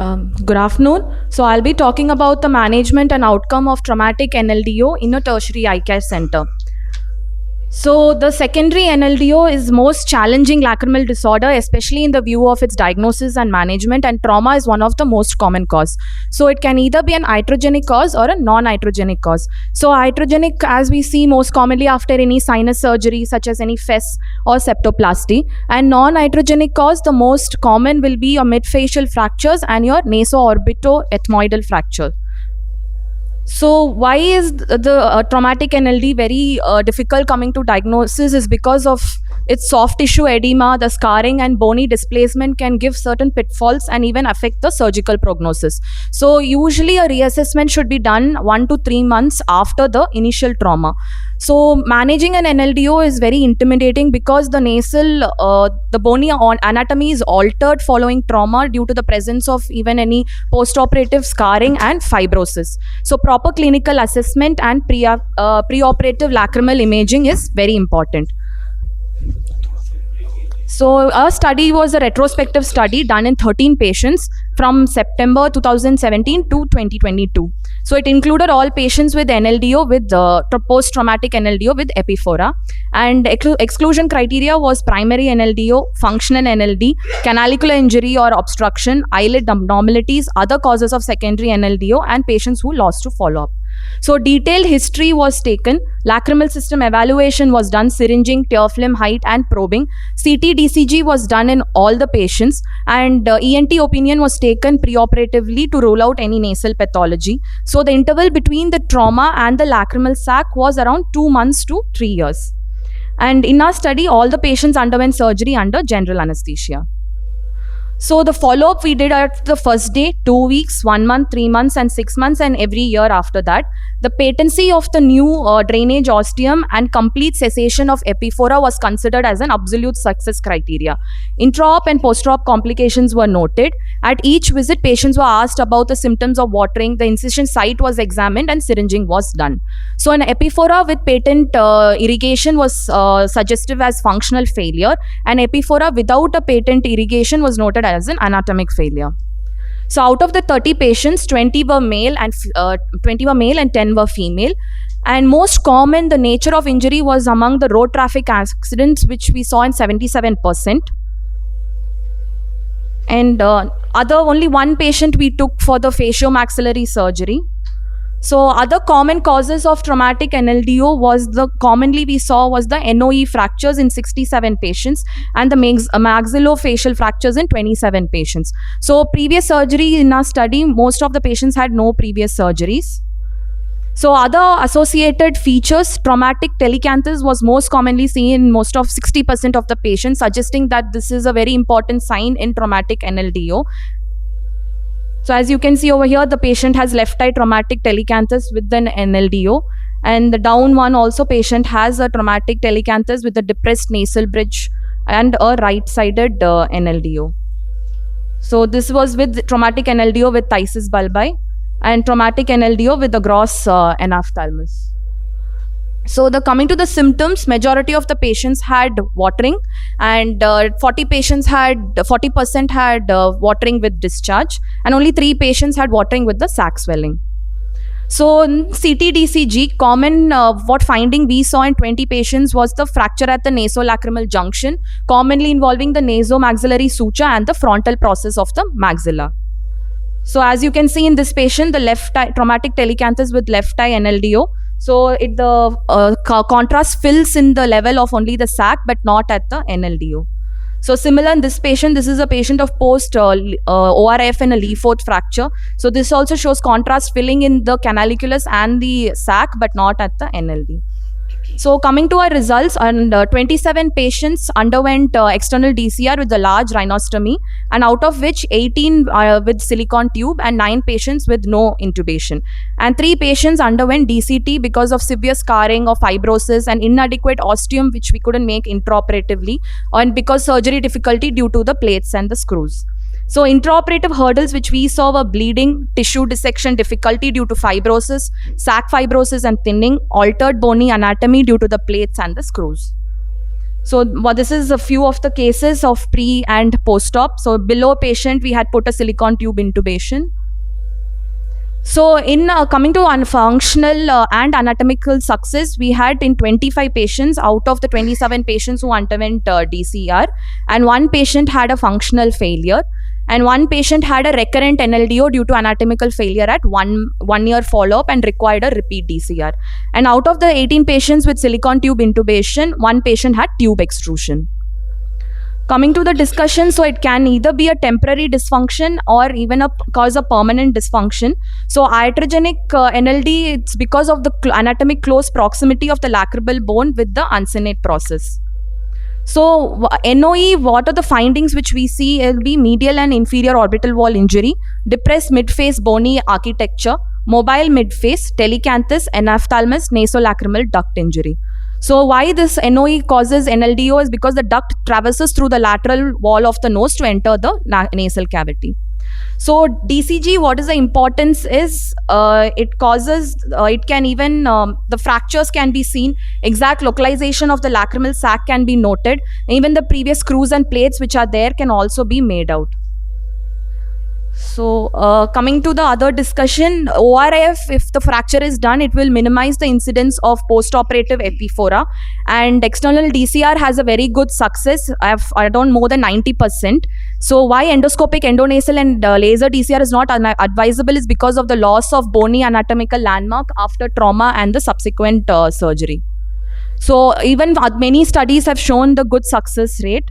Good afternoon. So I'll be talking about the management and outcome of traumatic NLDO in a tertiary eye care center. So the secondary NLDO is most challenging lacrimal disorder, especially in the view of its diagnosis and management, and trauma is one of the most common cause. So it can either be an iatrogenic cause or a non-iatrogenic cause. So iatrogenic, as we see most commonly after any sinus surgery, such as any FES or septoplasty, and non-iatrogenic cause, the most common will be your midfacial fractures and your naso-orbito-ethmoidal fracture. So why is the traumatic NLD very difficult coming to diagnosis is because of its soft tissue edema, the scarring and bony displacement can give certain pitfalls and even affect the surgical prognosis. So usually a reassessment should be done 1 to 3 months after the initial trauma. So managing an NLDO is very intimidating because the nasal, the bony anatomy is altered following trauma due to the presence of even any post-operative scarring and fibrosis. So proper clinical assessment and pre-operative lacrimal imaging is very important. So our study was a retrospective study done in 13 patients from September 2017 to 2022. So it included all patients with NLDO with post-traumatic NLDO with epiphora, and exclusion criteria was primary NLDO, functional NLD, canalicular injury or obstruction, eyelid abnormalities, other causes of secondary NLDO, and patients who lost to follow-up. So detailed history was taken, lacrimal system evaluation was done, syringing, tear film height and probing, CT DCG was done in all the patients, and ENT opinion was taken preoperatively to rule out any nasal pathology. So the interval between the trauma and the lacrimal sac was around 2 months to 3 years. And in our study, all the patients underwent surgery under general anesthesia. So the follow-up we did at the first day, 2 weeks, 1 month, 3 months, and 6 months, and every year after that. The patency of the new drainage ostium and complete cessation of epiphora was considered as an absolute success criteria. Intra-op and post-op complications were noted. At each visit, patients were asked about the symptoms of watering, the incision site was examined, and syringing was done. So an epiphora with patent irrigation was suggestive as functional failure, and epiphora without a patent irrigation was noted as an anatomic failure. So out of the 30 patients, 20 were male and 10 were female. And most common, the nature of injury was among the road traffic accidents, which we saw in 77%. And only one patient we took for the facial-maxillary surgery. So other common causes of traumatic NLDO commonly we saw was the NOE fractures in 67 patients and the maxillofacial fractures in 27 patients. So previous surgery in our study, most of the patients had no previous surgeries. So other associated features, traumatic telecanthus was most commonly seen in most of 60% of the patients, suggesting that this is a very important sign in traumatic NLDO. So as you can see over here, the patient has left eye traumatic telecanthus with an NLDO, and the down one also patient has a traumatic telecanthus with a depressed nasal bridge and a right-sided NLDO. So this was with traumatic NLDO with thysis bulbi and traumatic NLDO with the gross anaphthalmus. So coming to the symptoms, majority of the patients had watering, and 40% had watering with discharge, and only 3 patients had watering with the sac swelling. So CT DCG, common what finding we saw in 20 patients was the fracture at the nasolacrimal junction, commonly involving the nasomaxillary suture and the frontal process of the maxilla. So as you can see in this patient, the left eye traumatic telecanthus with left eye NLDO. So the contrast fills in the level of only the sac, but not at the NLDO. So similar in this patient, this is a patient of post ORF and a Lee-Fourth fracture. So this also shows contrast filling in the canaliculus and the sac, but not at the NLD. So coming to our results, and 27 patients underwent external DCR with a large rhinostomy, and out of which 18 with silicone tube and 9 patients with no intubation. And 3 patients underwent DCT because of severe scarring or fibrosis and inadequate ostium, which we couldn't make intraoperatively, and because surgery difficulty due to the plates and the screws. So intraoperative hurdles which we saw were bleeding, tissue dissection difficulty due to fibrosis, sac fibrosis and thinning, altered bony anatomy due to the plates and the screws. So this is a few of the cases of pre and post-op. So below patient, we had put a silicone tube intubation. So in coming to functional and anatomical success, we had in 25 patients out of the 27 patients who underwent DCR, and 1 patient had a functional failure, and 1 patient had a recurrent NLDO due to anatomical failure at one year follow-up and required a repeat DCR. And out of the 18 patients with silicone tube intubation, 1 patient had tube extrusion. Coming to the discussion, so it can either be a temporary dysfunction or even cause a permanent dysfunction. So iatrogenic NLD, it's because of the anatomic close proximity of the lacrimal bone with the uncinate process. So NOE, what are the findings which we see? It will be medial and inferior orbital wall injury, depressed midface bony architecture, mobile midface, telecanthus, anaphthalamus, nasolacrimal duct injury. So why this NOE causes NLDO is because the duct traverses through the lateral wall of the nose to enter the nasal cavity. So DCG, what is the importance is it causes, it can even, the fractures can be seen, exact localization of the lacrimal sac can be noted, even the previous screws and plates which are there can also be made out. So coming to the other discussion, ORIF, if the fracture is done, it will minimize the incidence of post-operative epiphora, and external DCR has a very good success. I don't more than 90%. So why endoscopic, endonasal and laser DCR is not advisable is because of the loss of bony anatomical landmark after trauma and the subsequent surgery. So even many studies have shown the good success rate.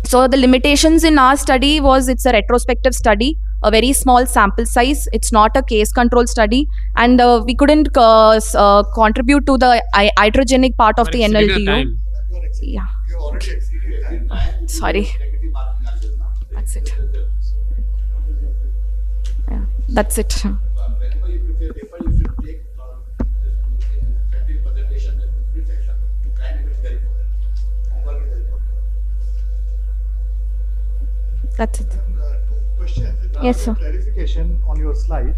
So the limitations in our study was it's a retrospective study, a very small sample size. It's not a case control study, and we couldn't contribute to the iatrogenic part of the NLDO. Yeah. Sorry. That's it. Yeah, that's it. That's it. Two questions. Yes, sir. Clarification on your slide.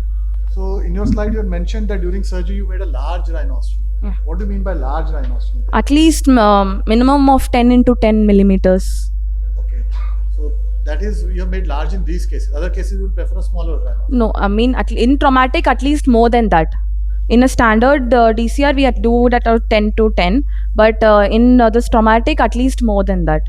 So in your slide, you had mentioned that during surgery you made a large rhinostomy. Yeah. What do you mean by large rhinostomy? At least minimum of 10 into 10 millimeters. Okay. So that is, you have made large in these cases. Other cases you will prefer a smaller rhinostomy. No, I mean in traumatic at least more than that. In a standard DCR we have to do that at 10 to 10, but in this traumatic at least more than that.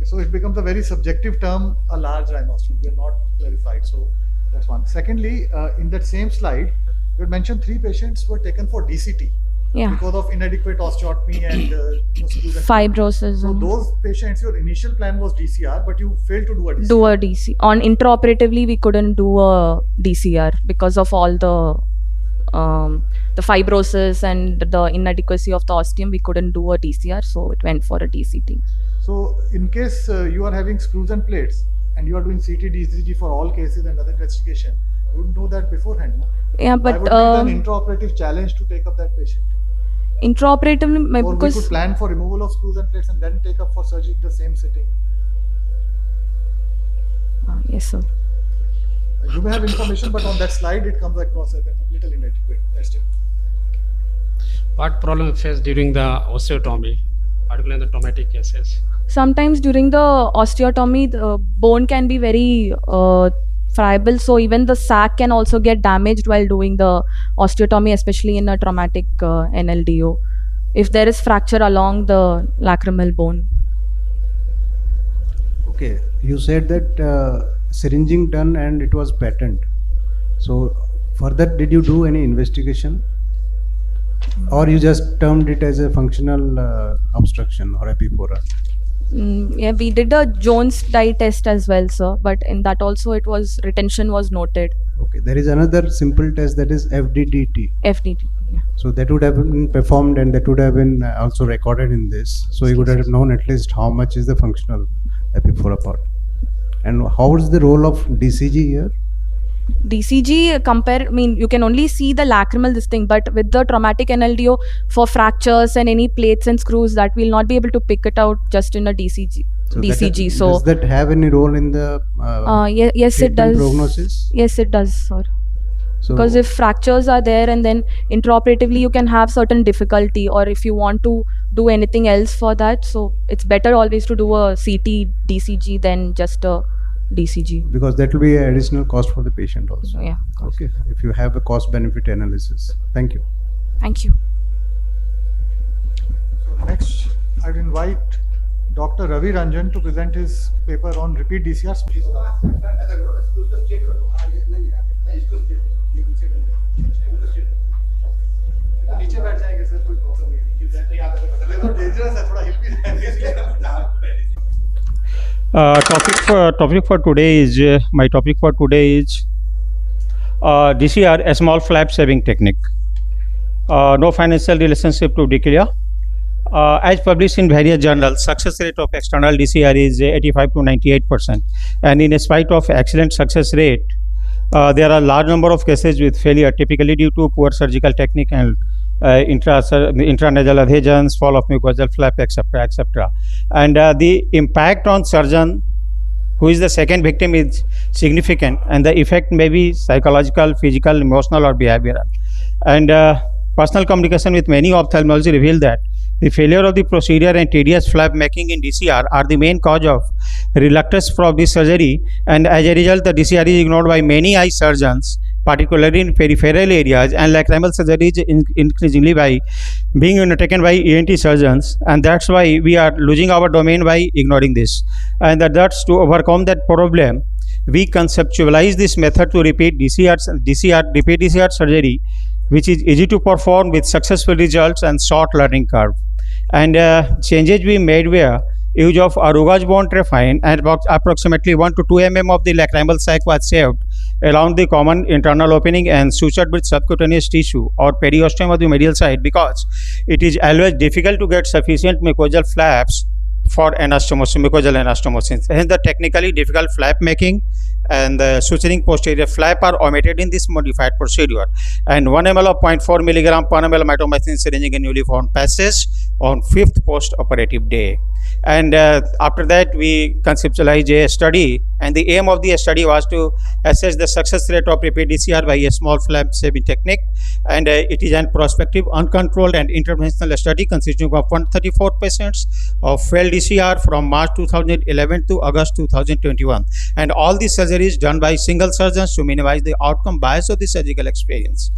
So it becomes a very subjective term, a large rhinostomy. We are not clarified. So that's one. Secondly, in that same slide, you had mentioned 3 patients were taken for DCT. Yeah. Because of inadequate osteotomy and Fibrosis. So those patients, your initial plan was DCR, but you failed to do a DCR. Do a DC. On intraoperatively, we couldn't do a DCR because of all the fibrosis and the inadequacy of the osteum. We couldn't do a DCR, so it went for a DCT. So in case you are having screws and plates and you are doing CT, DCG for all cases and other investigation, you would know that beforehand, no? Yeah, but Why would it be an intraoperative challenge to take up that patient? Intraoperatively, Or because we could plan for removal of screws and plates and then take up for surgery in the same sitting. yes, sir. You may have information, but on that slide it comes across as a little inadequate. That's it. What problem you face during the osteotomy, particularly in the traumatic cases? Sometimes during the osteotomy, the bone can be very friable, so even the sac can also get damaged while doing the osteotomy, especially in a traumatic NLDO, if there is fracture along the lacrimal bone. Okay, you said that syringing done and it was patent. So for that, did you do any investigation? Or you just termed it as a functional obstruction or epiphora? Yeah, we did a Jones dye test as well, sir, but in that also it was, retention was noted. Okay, there is another simple test, that is FDDT. FDT, yeah. So that would have been performed and that would have been also recorded in this. So you would have known at least how much is the functional epiphora part. And how is the role of DCG here? DCG compare, I mean, you can only see the lacrimal this thing, but with the traumatic NLDO for fractures and any plates and screws, that we'll not be able to pick it out just in a DCG. So DCG. Does that have any role in the yes, it does. Prognosis? Yes, it does, sir. So Because if fractures are there and then intraoperatively you can have certain difficulty, or if you want to do anything else for that. So it's better always to do a CT DCG than just a DCG. Because that will be an additional cost for the patient also. Yeah. Okay, if you have a cost benefit analysis. Thank you. Thank you. So next, I'd invite Dr. Ravi Ranjan to present his paper on repeat DCRs. नीचे बैठ जाएंगे sir, कोई problem नहीं है, dangerous है थोड़ा, हिल भी Topic for today is my topic for today is DCR, a small flap saving technique. No financial relationship to declare. As published in various journals, success rate of external DCR is 85 to 98%, and in spite of excellent success rate, there are a large number of cases with failure, typically due to poor surgical technique and intranasal adhesions, fall of mucosal flap, etc., etc. And the impact on surgeon, who is the second victim, is significant, and the effect may be psychological, physical, emotional, or behavioral. And personal communication with many ophthalmology reveal that the failure of the procedure and tedious flap making in DCR are the main cause of reluctance from this surgery, and as a result, the DCR is ignored by many eye surgeons, particularly in peripheral areas, and lacrimal surgery is increasingly by being undertaken by ENT surgeons, and that's why we are losing our domain by ignoring this. And that's to overcome that problem, we conceptualize this method to repeat DCR surgery, which is easy to perform with successful results and short learning curve. And changes we made were use of Aruga's bone trephine, and approximately 1 to 2 mm of the lacrimal sac was saved around the common internal opening and sutured with subcutaneous tissue or periosteum of the medial side, because it is always difficult to get sufficient mucosal flaps for anastomosis, mucosal anastomosis. Hence, the technically difficult flap making and the suturing posterior flap are omitted in this modified procedure. And 1 ml of 0.4 milligram per ml mitomycin syringing in newly formed passage on 5th post-operative day. And after that, we conceptualized a study, and the aim of the study was to assess the success rate of repeat DCR by a small flap saving technique. And it is an prospective, uncontrolled, and interventional study consisting of 134 patients of failed DCR from March 2011 to August 2021. And all these surgeries done by single surgeons to minimize the outcome bias of the surgical experience.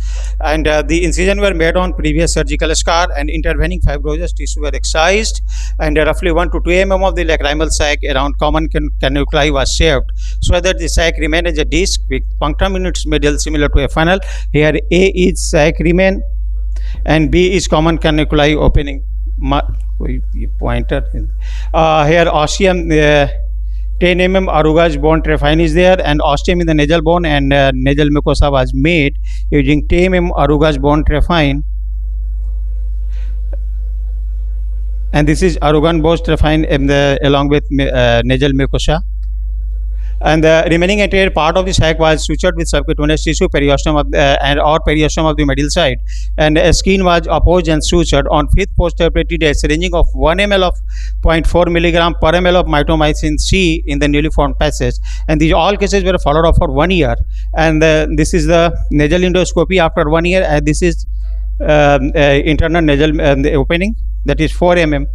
And the incision were made on previous surgical scar, and intervening fibrosous tissue were excised, and roughly 1 to 2 mm of the lacrimal sac around common canuculi was shaved, so that the sac remained as a disc with punctum in its middle similar to a funnel. Here A is sac remain, and B is common canuculi opening. Pointer. Here ostium 10 mm Aruga's bone trephine is there, and ostium in the nasal bone, and nasal mucosa was made using 10 mm Aruga's bone trephine. And this is Arugan bone trephine along with nasal mucosa. And the remaining anterior part of the sac was sutured with subcutaneous tissue, periosteum of periosteum of the medial side, and a skin was opposed and sutured on 5th postoperative day, syringing of 1 ml of 0.4 milligram per ml of mitomycin C in the newly formed passage. And these all cases were followed up for 1 year. And this is the nasal endoscopy after 1 year, and this is internal nasal opening, that is 4 mm.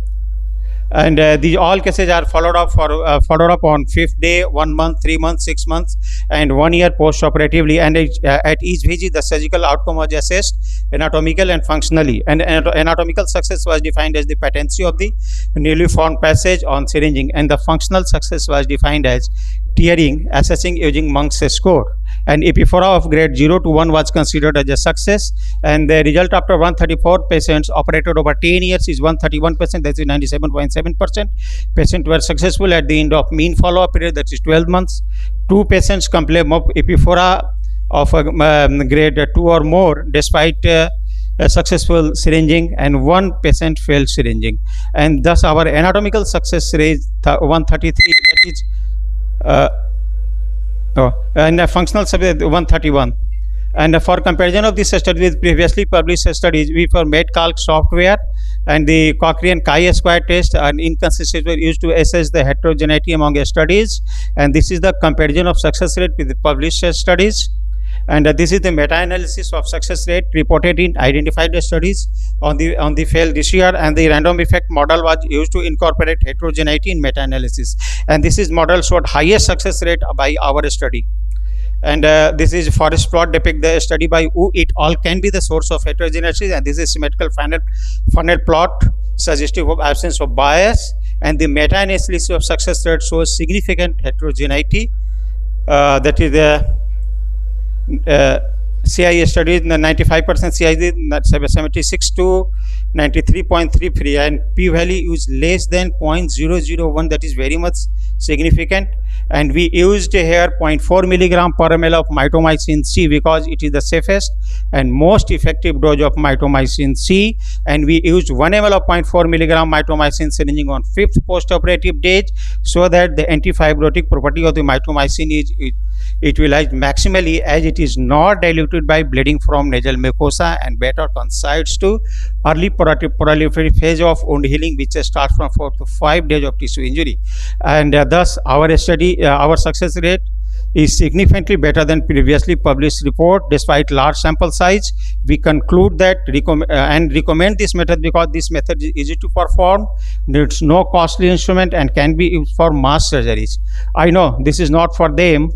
And these all cases are followed up on 5th day, 1 month, 3 months, 6 months, and 1 year post-operatively. And at each visit, the surgical outcome was assessed anatomical and functionally. And anatomical success was defined as the patency of the newly formed passage on syringing, and the functional success was defined as tearing, assessing using Monk's score. And epiphora of grade 0 to 1 was considered as a success, and the result after 134 patients operated over 10 years is 131%, that is 97.7%. Patients were successful at the end of mean follow-up period, that is 12 months. 2 patients complained of epiphora of grade 2 or more despite a successful syringing, and 1 patient failed syringing. And thus our anatomical success rate 133, that is and a functional subject 131. And for comparison of this study with previously published studies, we for MedCalc software and the Cochrane chi-square test and inconsistencies were used to assess the heterogeneity among studies. And this is the comparison of success rate with the published studies. And this is the meta-analysis of success rate reported in identified studies on the failed this year, and the random effect model was used to incorporate heterogeneity in meta-analysis. And this is model showed highest success rate by our study. And this is forest plot depict the study by who it all can be the source of heterogeneity, and this is symmetrical funnel plot suggestive of absence of bias, and the meta-analysis of success rate shows significant heterogeneity. That is the CIE study, 95% CIE, 76 to 93.33, and p-value is less than 0.001, that is very much significant. And we used here 0.4 milligram per ml of mitomycin C because it is the safest and most effective dose of mitomycin C, and we used 1 ml of 0.4 milligram mitomycin syringing on 5th postoperative days, so that the antifibrotic property of the mitomycin is utilized maximally, as it is not diluted by bleeding from nasal mucosa and better coincides to early proliferatory phase of wound healing, which starts from 4 to 5 days of tissue injury. And thus our study, our success rate is significantly better than previously published report. Despite large sample size, we conclude that recommend this method because this method is easy to perform, needs no costly instrument, and can be used for mass surgeries. I know this is not for them,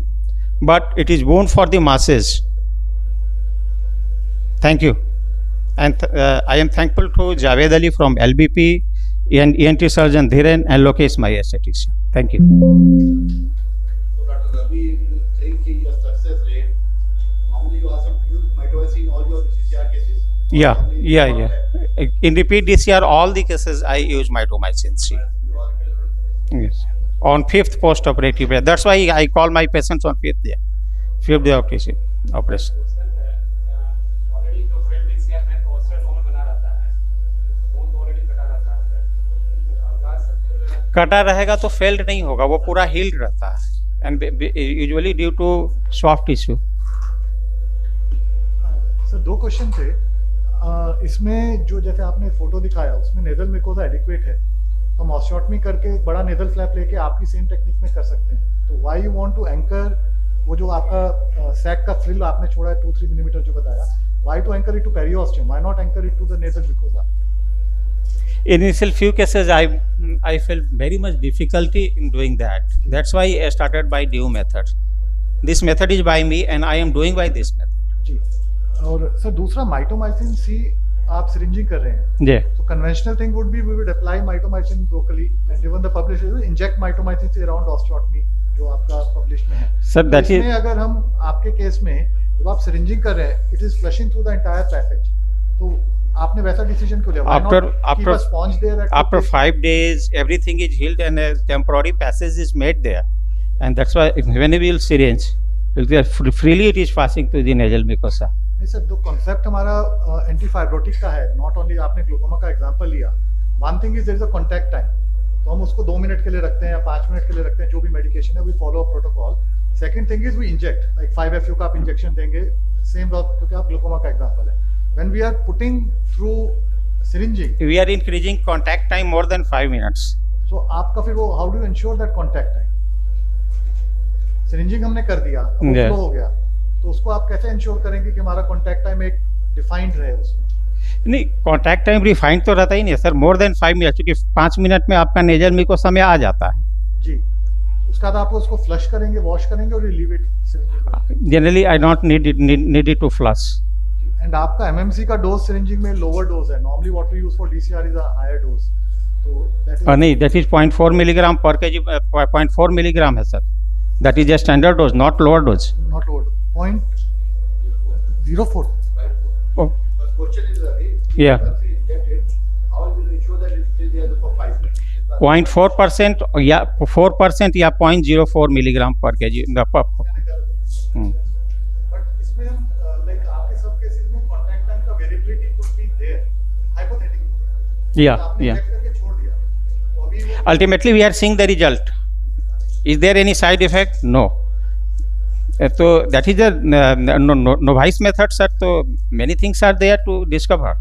but it is boon for the masses. Thank you. And I am thankful to Javed Ali from LBP and ENT surgeon Dhiren and Lokesh, my aesthetician. Thank you. So Dr. Ravi, you think your success rate, normally you also use mitomycin in all your DCR cases? Yeah. In repeat DCR, all the cases I use mitomycin C. Yes. On 5th post-operative day. That's why I call my patients on 5th day. 5th day of operation. Already तो failed DCR में ओस्टेओटॉमी बना रहता है, bone तो already कटा रहता है, कटा रहेगा तो फेल्ड नहीं होगा, वो पूरा हील्ड रहता है, and usually due to soft tissue. Sir 2 question थे. इसमें जो जैसे आपने फोटो दिखाया उसमें नेजल मिकोजा एडिक्वेट है, तो हम ऑस्टियोटमी करके एक बड़ा नेजल फ्लैप लेके आपकी सेम टेक्निक में कर सकते हैं. तो why you want to anchor वो जो आपका सैक का फ्रिल आपने छोड़ा है 2-3 मिलीमीटर जो बताया, why to anchor it to periosteum, why not anchor it to the nasal mucosa? Initial few cases I felt very much difficulty in doing that. That's why I started by new method. This method is by me and I am doing by this method. जी. और sir दूसरा mitomycin सी आप सिरिंजिंग कर रहे हैं. Yeah. So conventional thing would be we would apply mitomycin locally and even the published inject mitomycin से around osteotomy जो आपका published में है. Sir, तो that is इसमें अगर हम आपके केस में जब आप सिरिंजिंग कर रहे हैं, it is flushing through the entire passage. तो आपने वैसा डिसीजन क्यों लिया? Why not keep a sponge there at after 5 days everything is healed and a temporary passage is made there, and that's why whenever you syringe freely it is passing to the nasal mucosa. नहीं sir, जो concept हमारा antifibrotic का है, not only आपने glaucoma का example लिया. One thing is there is a contact time, तो हम उसको 2 मिनट के लिए रखते हैं या 5 मिनट के लिए रखते हैं, जो भी मेडिकेशन है we follow a protocol. Second thing is we inject like 5FU का आप इंजेक्शन देंगे सेम वक्त, क्योंकि आप ग्लूकोमा का एग्जांपल है. When we are putting through syringing We are increasing contact time more than 5 minutes. So आपका फिर वो how do ensure that contact time? Syringing हमने कर दिया, अब Yeah. फ्लो हो गया, तो उसको आप कैसे इंश्योर करेंगे कि हमारा कांटेक्ट टाइम एक डिफाइंड रहे उसमें? नहीं, कॉन्टैक्ट टाइम रिफाइंड तो रहता ही नहीं है सर, मोर देन 5 मिनट, क्योंकि 5 मिनट में आपका नेजल मिकोसा में आ जाता है. जी. उसके बाद आप उसको फ्लश करेंगे, वॉश करेंगे और leave it syringing. Generally I not need it to flush. And आपका एमएमसी का डोज सिरिंजिंग में लोअर डोज है. Normally what we use for DCR is a higher dose. तो दैट इज नहीं, that is 0.4 milligram per KG. 0.4 milligram है sir, that is a standard dose, not lower dose. Not lower. 0.04. Oh, But question is, Yeah. once we inject it, how will you ensure that it stays there for 5 minutes? 0.4% या 4% या 0.04 milligram per KG. But इसमें हम like आपके सब cases में contact time का variability could be there hypothetically. Yeah, आपने yeah. Check करके छोड़ दिया, तो अभी वो Ultimately, we are seeing the result. Is there any side effect? No. So that is the novice method, sir. So many things are there to discover.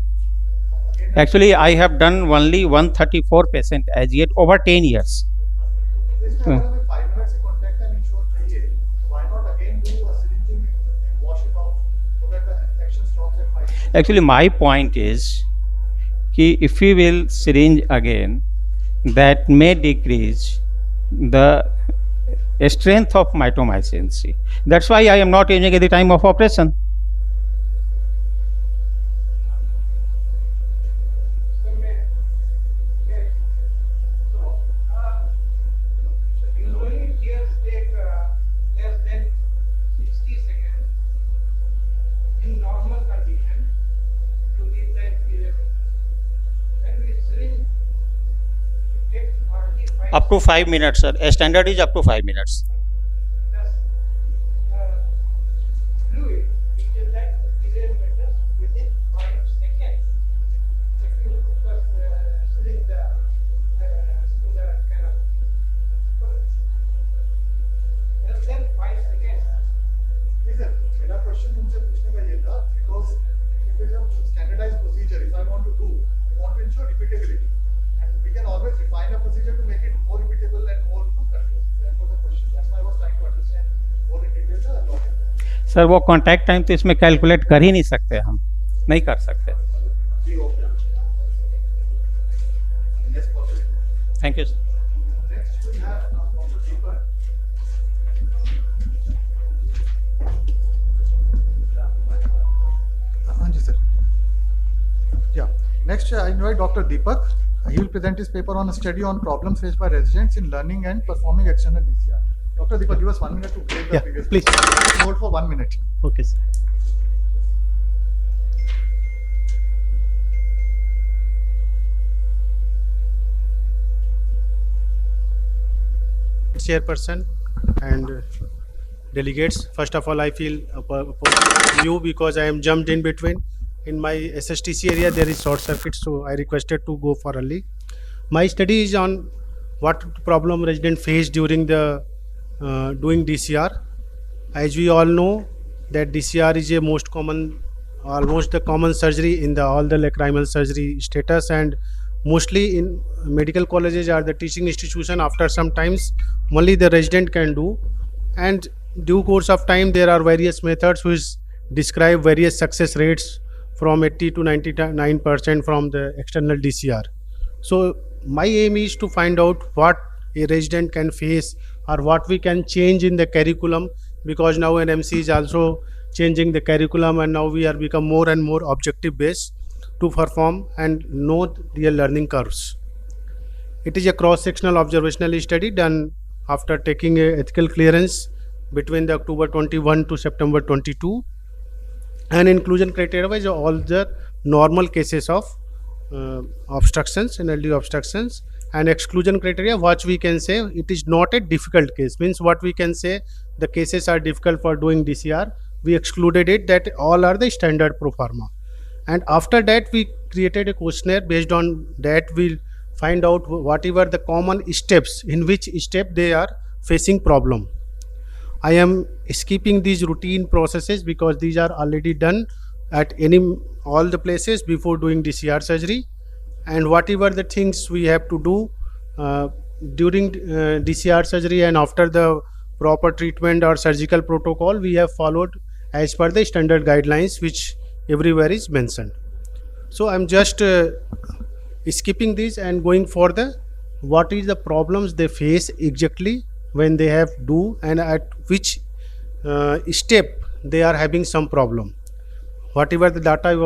Actually, I have done only 134 patients as yet over 10 years. इसमें अगर हमें 5 minute से contact time ensure चाहिए, why not again do a syringing and wash it Actually, my point is कि if we will syringe again, that may decrease the strength of mitomycin C. That's why I am not using at the time of operation. Usually tears take less than 60 seconds in normal condition to reach the inferior. When we syringe, it takes hardly 5 Up to 5 minutes, sir. A standard is up to 5 minutes. plus fluid, which is that millimeters within 5 seconds. If you just syringe the to the canal. Less than 5 seconds. नहीं sir, मेरा question उनसे पूछने का ये था because if it is a standardized procedure, if I want to do, I want to ensure repeatability, and we can always refine a procedure to make it more repeatable and more controlled. That was the question. That's why I was trying to understand more in detail the logic. Sir वो contact time तो इसमें calculate कर ही नहीं सकते, हम नहीं कर सकते. जी, okay. Next person. Thank you sir. Next we have Dr. Deepak. हाँ जी sir. Yeah. Next I invite Dr. Deepak. He will present his paper on a study on problems faced by residents in learning and performing external DCR. Dr. Deepak, give us 1 minute to break the Yeah, previous. please. Hold for 1 minute. Okay, sir. Chairperson and delegates. First of all, I feel you because I am jumped in between. In my SSTC area, there is short circuit, so I requested to go for early. My study is on what problem resident face during the doing DCR. As we all know, that DCR is a most common, almost the common surgery in the all the lacrimal surgery status, and mostly in medical colleges or the teaching institution. After some times, only the resident can do, and due course of time, there are various methods which describe various success rates from 80 to 99% from the external DCR. So my aim is to find out what a resident can face or what we can change in the curriculum, because now NMC is also changing the curriculum, and now we are become more and more objective based to perform and know real learning curves. It is a cross-sectional observational study done after taking a ethical clearance between the October 21 to September 22, and inclusion criteria was all the normal cases of obstructions, NLD obstructions, and exclusion criteria, what we can say it is not a difficult case, means what we can say the cases are difficult for doing DCR, we excluded it, that all are the standard pro forma. And after that we created a questionnaire. Based on that we'll find out whatever the common steps, in which step they are facing problem. I am skipping these routine processes because these are already done at all the places before doing DCR surgery, and whatever the things we have to do during DCR surgery and after the proper treatment or surgical protocol, we have followed as per the standard guidelines which everywhere is mentioned. So I'm just skipping this and going for the what is the problems they face exactly when they have do, and at which step they are having some problem. Whatever the data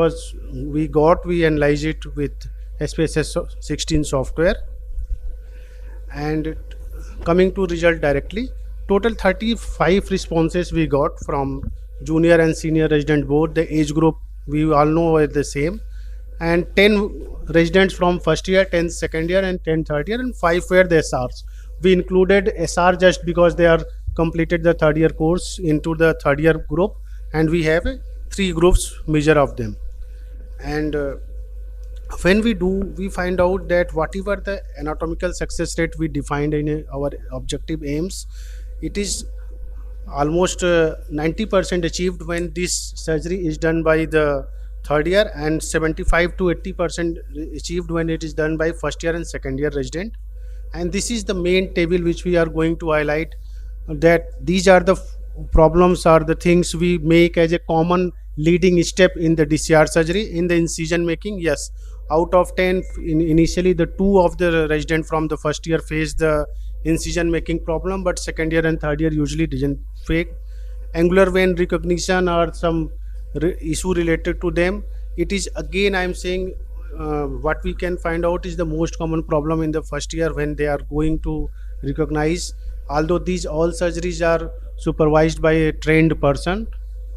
we got, we analyze it with SPSS 16 software, and coming to result directly, total 35 responses we got from junior and senior resident both. The age group we all know are the same, and 10 residents from first year, 10 second year, and 10 third year, and 5 were the SRs. We included SR just because they are completed the third year course into the third year group, and we have 3 groups measure of them. And when we do, we find out that whatever the anatomical success rate we defined in our objective aims, it is almost 90% achieved when this surgery is done by the third year, and 75 to 80% achieved when it is done by first year and second year resident. And this is the main table which we are going to highlight, that these are the problems or the things we make as a common leading step in the DCR surgery. In the incision making, yes, out of 10, initially the 2 of the resident from the first year faced the incision making problem, but second year and third year usually didn't face angular vein recognition or some issue related to them. It is again, I am saying, what we can find out is the most common problem in the first year when they are going to recognize. Although these all surgeries are supervised by a trained person,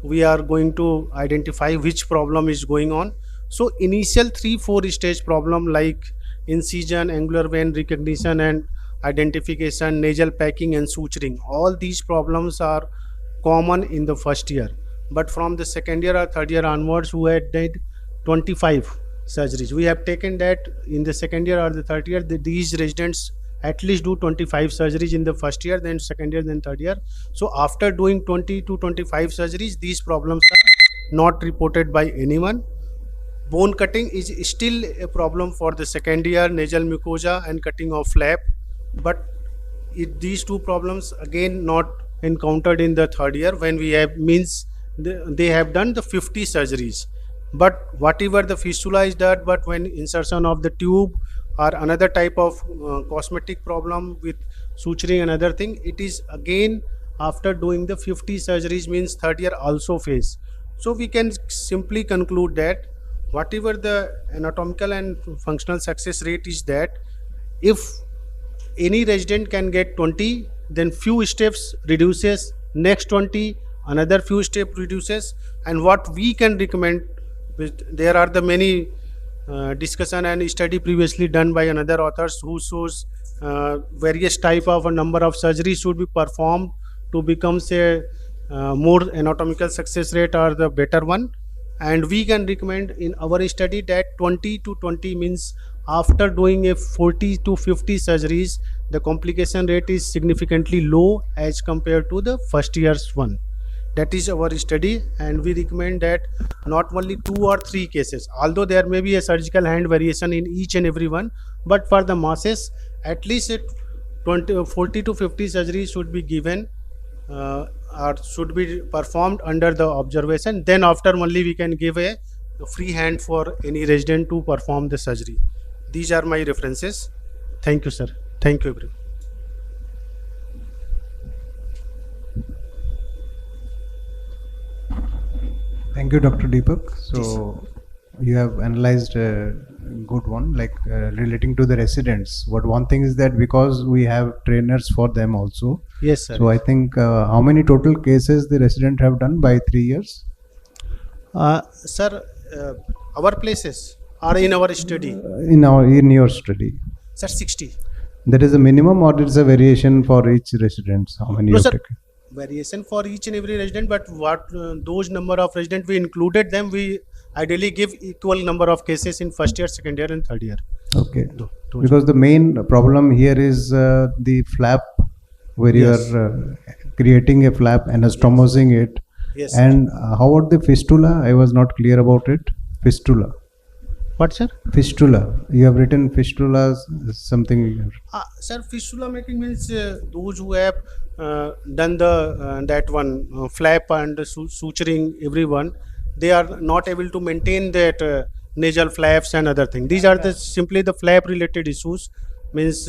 we are going to identify which problem is going on. So initial 3-4 stage problem like incision, angular vein recognition and identification, nasal packing and suturing, all these problems are common in the first year. But from the second year or third year onwards, who had did 25 surgeries, we have taken that in the second year or the third year, these residents at least do 25 surgeries in the first year, then second year, then third year. So after doing 20 to 25 surgeries, these problems are not reported by anyone. Bone cutting is still a problem for the second year, nasal mucosa and cutting of flap, but these two problems again not encountered in the third year when we have means they have done the 50 surgeries. But whatever the fistula is done, but when insertion of the tube or another type of cosmetic problem with suturing and other thing, it is again after doing the 50 surgeries means third year also face. So we can simply conclude that whatever the anatomical and functional success rate is, that if any resident can get 20, then few steps reduces, next 20 another few step reduces, and what we can recommend, there are the many discussion and study previously done by another authors who shows various type of a number of surgeries should be performed to become say more anatomical success rate or the better one. And we can recommend in our study that 20 to 20 means after doing a 40 to 50 surgeries, the complication rate is significantly low as compared to the first year's one. That is our study, and we recommend that not only 2 or 3 cases, although there may be a surgical hand variation in each and every one, but for the masses, at least 40 to 50 surgeries should be given or should be performed under the observation. Then after only we can give a free hand for any resident to perform the surgery. These are my references. Thank you, sir. Thank you, everyone. Thank you, Dr. Deepak. So you have analyzed a good one, like relating to the residents. But one thing is that because we have trainers for them also. Yes, sir. So I think how many total cases the resident have done by 3 years? Sir, our places are in our study. In your study. Sir, 60. There is a minimum or there is a variation for each resident? How many No, you sir. have taken? Variation for each and every resident, but what those number of resident we included them, we ideally give equal number of cases in first year, second year and third year. Okay. Because the main problem here is the flap, where Yes. you are creating a flap, anastomosing it. Yes. And how about the fistula? I was not clear about it. Fistula. What, sir? Fistula. You have written fistula something. Sir, fistula making means those who have done the that one flap and suturing everyone, they are not able to maintain that nasal flaps and other thing. These are the simply the flap related issues, means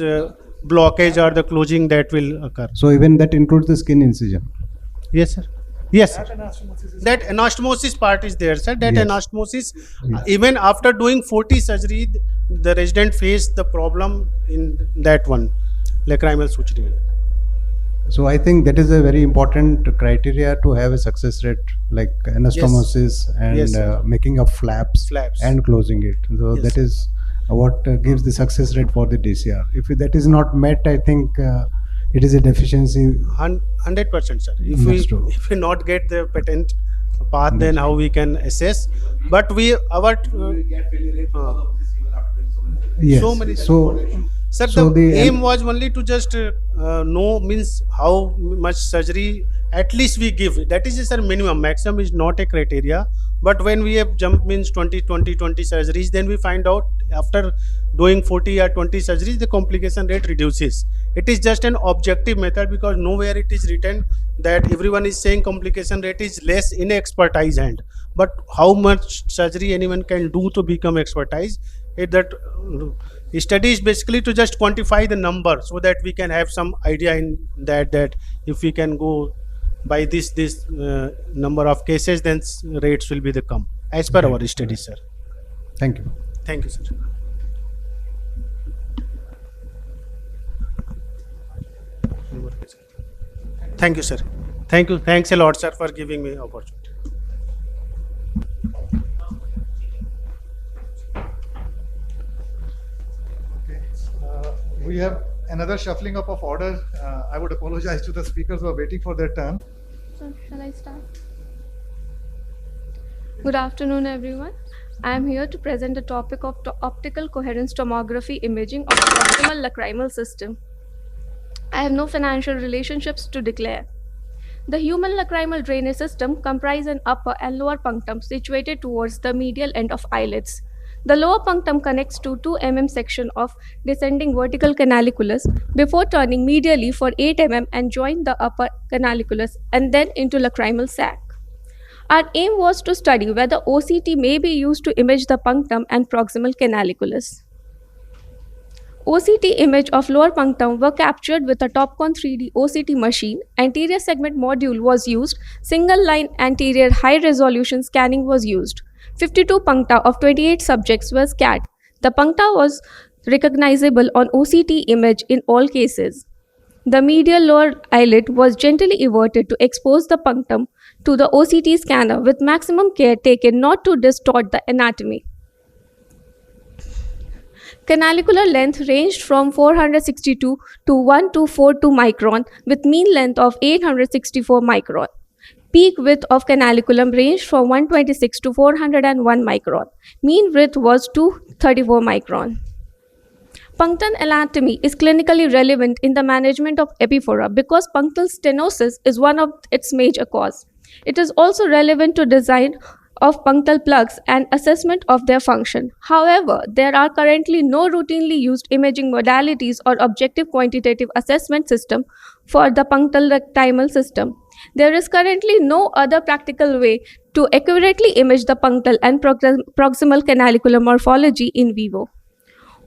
blockage or the closing that will occur. So even that includes the skin incision. Yes, sir. Yes, sir. That anastomosis part is there, sir. That Yes. anastomosis, even after doing 40 surgery, the resident faced the problem in that one, lacrimal suturing. So I think that is a very important criteria to have a success rate, like anastomosis and Yes, sir. making of flaps, Flaps. and closing it. So Yes, that sir. is what gives the success rate for the DCR. If that is not met, I think it is a deficiency. 100%, sir. That's true. If we not get the patent path, then how we can assess? But our We get failure rate because of this even after doing so many. Yes. so many. So Sir, So the the- aim was only to just know means how much surgery at least we give. That is sir minimum. Maximum is not a criteria. But when we have jump means 20 surgeries, then we find out after doing 40 or 20 surgeries, the complication rate reduces. It is just an objective method because nowhere it is written that everyone is saying complication rate is less in expertise hand. but how much surgery anyone can do to become expertise, that study is basically to just quantify the number so that we can have some idea in that if we can go by this number of cases, then rates will be the come as per our study, sir. Thank you. Thank you, sir. Thank you, sir. Thank you. Thanks a lot, sir, for giving me opportunity. Okay. We have another shuffling up of order. I would apologize to the speakers who are waiting for their turn. So, shall I start? Good afternoon, everyone. I am here to present the topic of optical coherence tomography imaging of the proximal lacrimal system. I have no financial relationships to declare. The human lacrimal drainage system comprises an upper and lower punctum situated towards the medial end of eyelids. The lower punctum connects to 2 mm section of descending vertical canaliculus before turning medially for 8 mm and join the upper canaliculus and then into lacrimal sac. Our aim was to study whether OCT may be used to image the punctum and proximal canaliculus. OCT image of lower punctum were captured with a Topcon 3D OCT machine. Anterior segment module was used. Single line anterior high resolution scanning was used. 52 puncta of 28 subjects were scanned. The puncta was recognizable on OCT image in all cases. The medial lower eyelid was gently everted to expose the punctum to the OCT scanner with maximum care taken not to distort the anatomy. Canalicular length ranged from 462 to 1242 micron with mean length of 864 micron. Peak width of canaliculum ranged from 126 to 401 micron. Mean width was 234 micron. Punctal anatomy is clinically relevant in the management of epiphora because punctal stenosis is one of its major causes. It is also relevant to design of punctal plugs and assessment of their function. However, there are currently no routinely used imaging modalities or objective quantitative assessment system for the punctal rectimal system. There is currently no other practical way to accurately image the punctal and proximal canalicular morphology in vivo.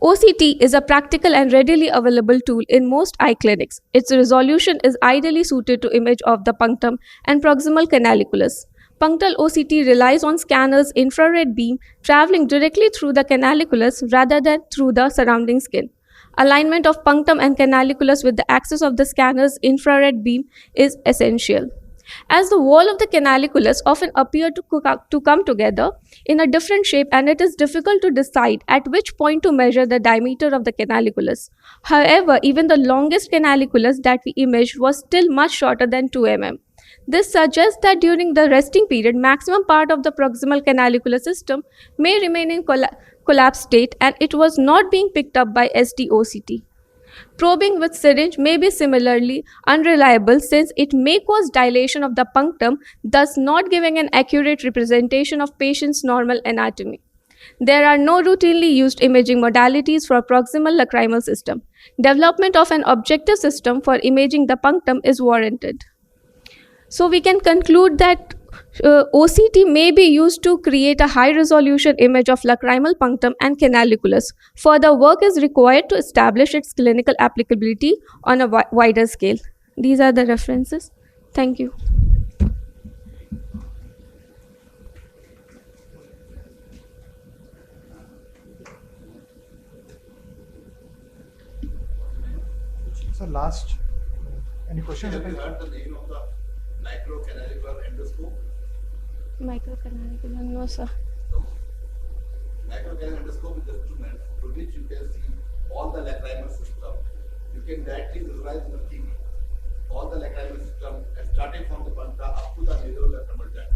OCT is a practical and readily available tool in most eye clinics. Its resolution is ideally suited to image of the punctum and proximal canaliculus. Punctal OCT relies on scanners' infrared beam traveling directly through the canaliculus rather than through the surrounding skin. Alignment of punctum and canaliculus with the axis of the scanner's infrared beam is essential. As the wall of the canaliculus often appear to come together in a different shape, and it is difficult to decide at which point to measure the diameter of the canaliculus. However, even the longest canaliculus that we imaged was still much shorter than 2 mm. This suggests that during the resting period, maximum part of the proximal canalicular system may remain in collapsed state and it was not being picked up by SDOCT. Probing with syringe may be similarly unreliable since it may cause dilation of the punctum, thus not giving an accurate representation of patient's normal anatomy. There are no routinely used imaging modalities for proximal lacrimal system. Development of an objective system for imaging the punctum is warranted. So we can conclude that OCT may be used to create a high-resolution image of lacrimal punctum and canaliculus. Further work is required to establish its clinical applicability on a wider scale. These are the references. Thank you. So last, any questions? Have you heard the name of the microcanalicular endoscope? Microcanalicular, no sir. No. Microcanalicular endoscope is the instrument through which you can see all the lacrimal system. You can directly visualize in the TV all the lacrimal system, starting from the puncta up to the nasolacrimal tract.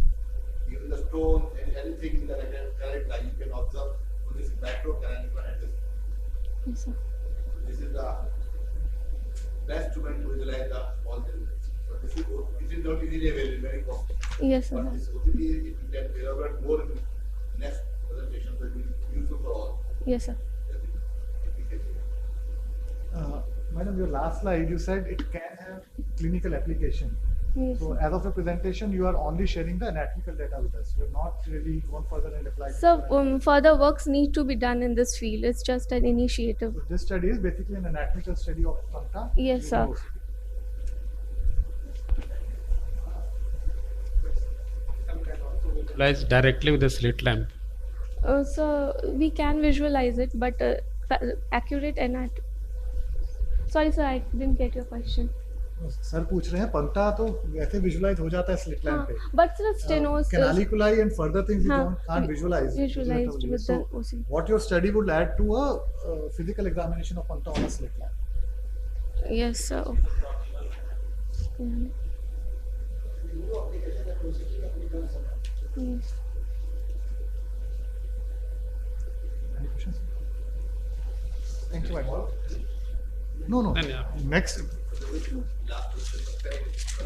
Even the stone and anything in the lacrimal line you can observe through this microcanalicular endoscope. Yes, sir. This is the best instrument to visualize all the. So this is not easily available, very costly. Yes, sir. But this OCT, if you can elaborate more in next presentation, so it will be useful for all. Yes, sir. Madam, your last slide, you said it can have clinical application. Yes, So as of your presentation, you are only sharing the anatomical data with us. You have not really gone further and applied. So further works need to be done in this field. It's just an initiative. So this study is basically an anatomical study of puncta. Yes, sir. Visualize directly with the slit lamp. So we can visualize it, but accurate Sorry, sir, I didn't get your question. Sir पूछ रहे हैं पंक्ता तो वैसे visualise हो जाता है slit lamp पे But sir, stenosis. canaliculi and further things you हाँ, can't visualize. visualized with So the OC. what your study would add to a physical examination of puncta on a slit lamp. Yes, sir. Mhm. Yes. Any questions? Thank you, Michael. No. Next.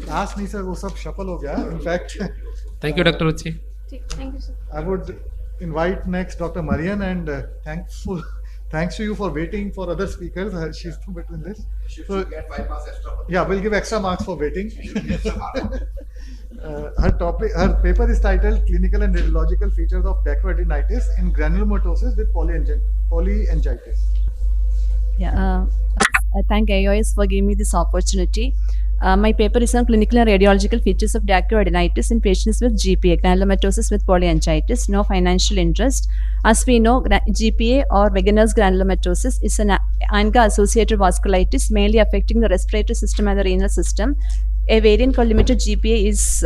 Last नहीं sir वो सब shuffle हो गया. In fact, Thank you, Dr. Uchi. Thank you, sir. I would invite next Dr. Marian and thanks to you for waiting for other speakers. She's too between this. So, Get 5 marks extra. yeah, we'll give extra marks for waiting. Her paper is titled Clinical and Radiological Features of Dacroadenitis in Granulomatosis with Polyangiitis. Yeah, I thank AIOS for giving me this opportunity. My paper is on clinical and radiological features of dacroadenitis in patients with GPA, granulomatosis with polyangiitis, no financial interest. As we know, GPA or vaginous granulomatosis is an ANCA-associated vasculitis mainly affecting the respiratory system and the renal system. A variant called limited GPA is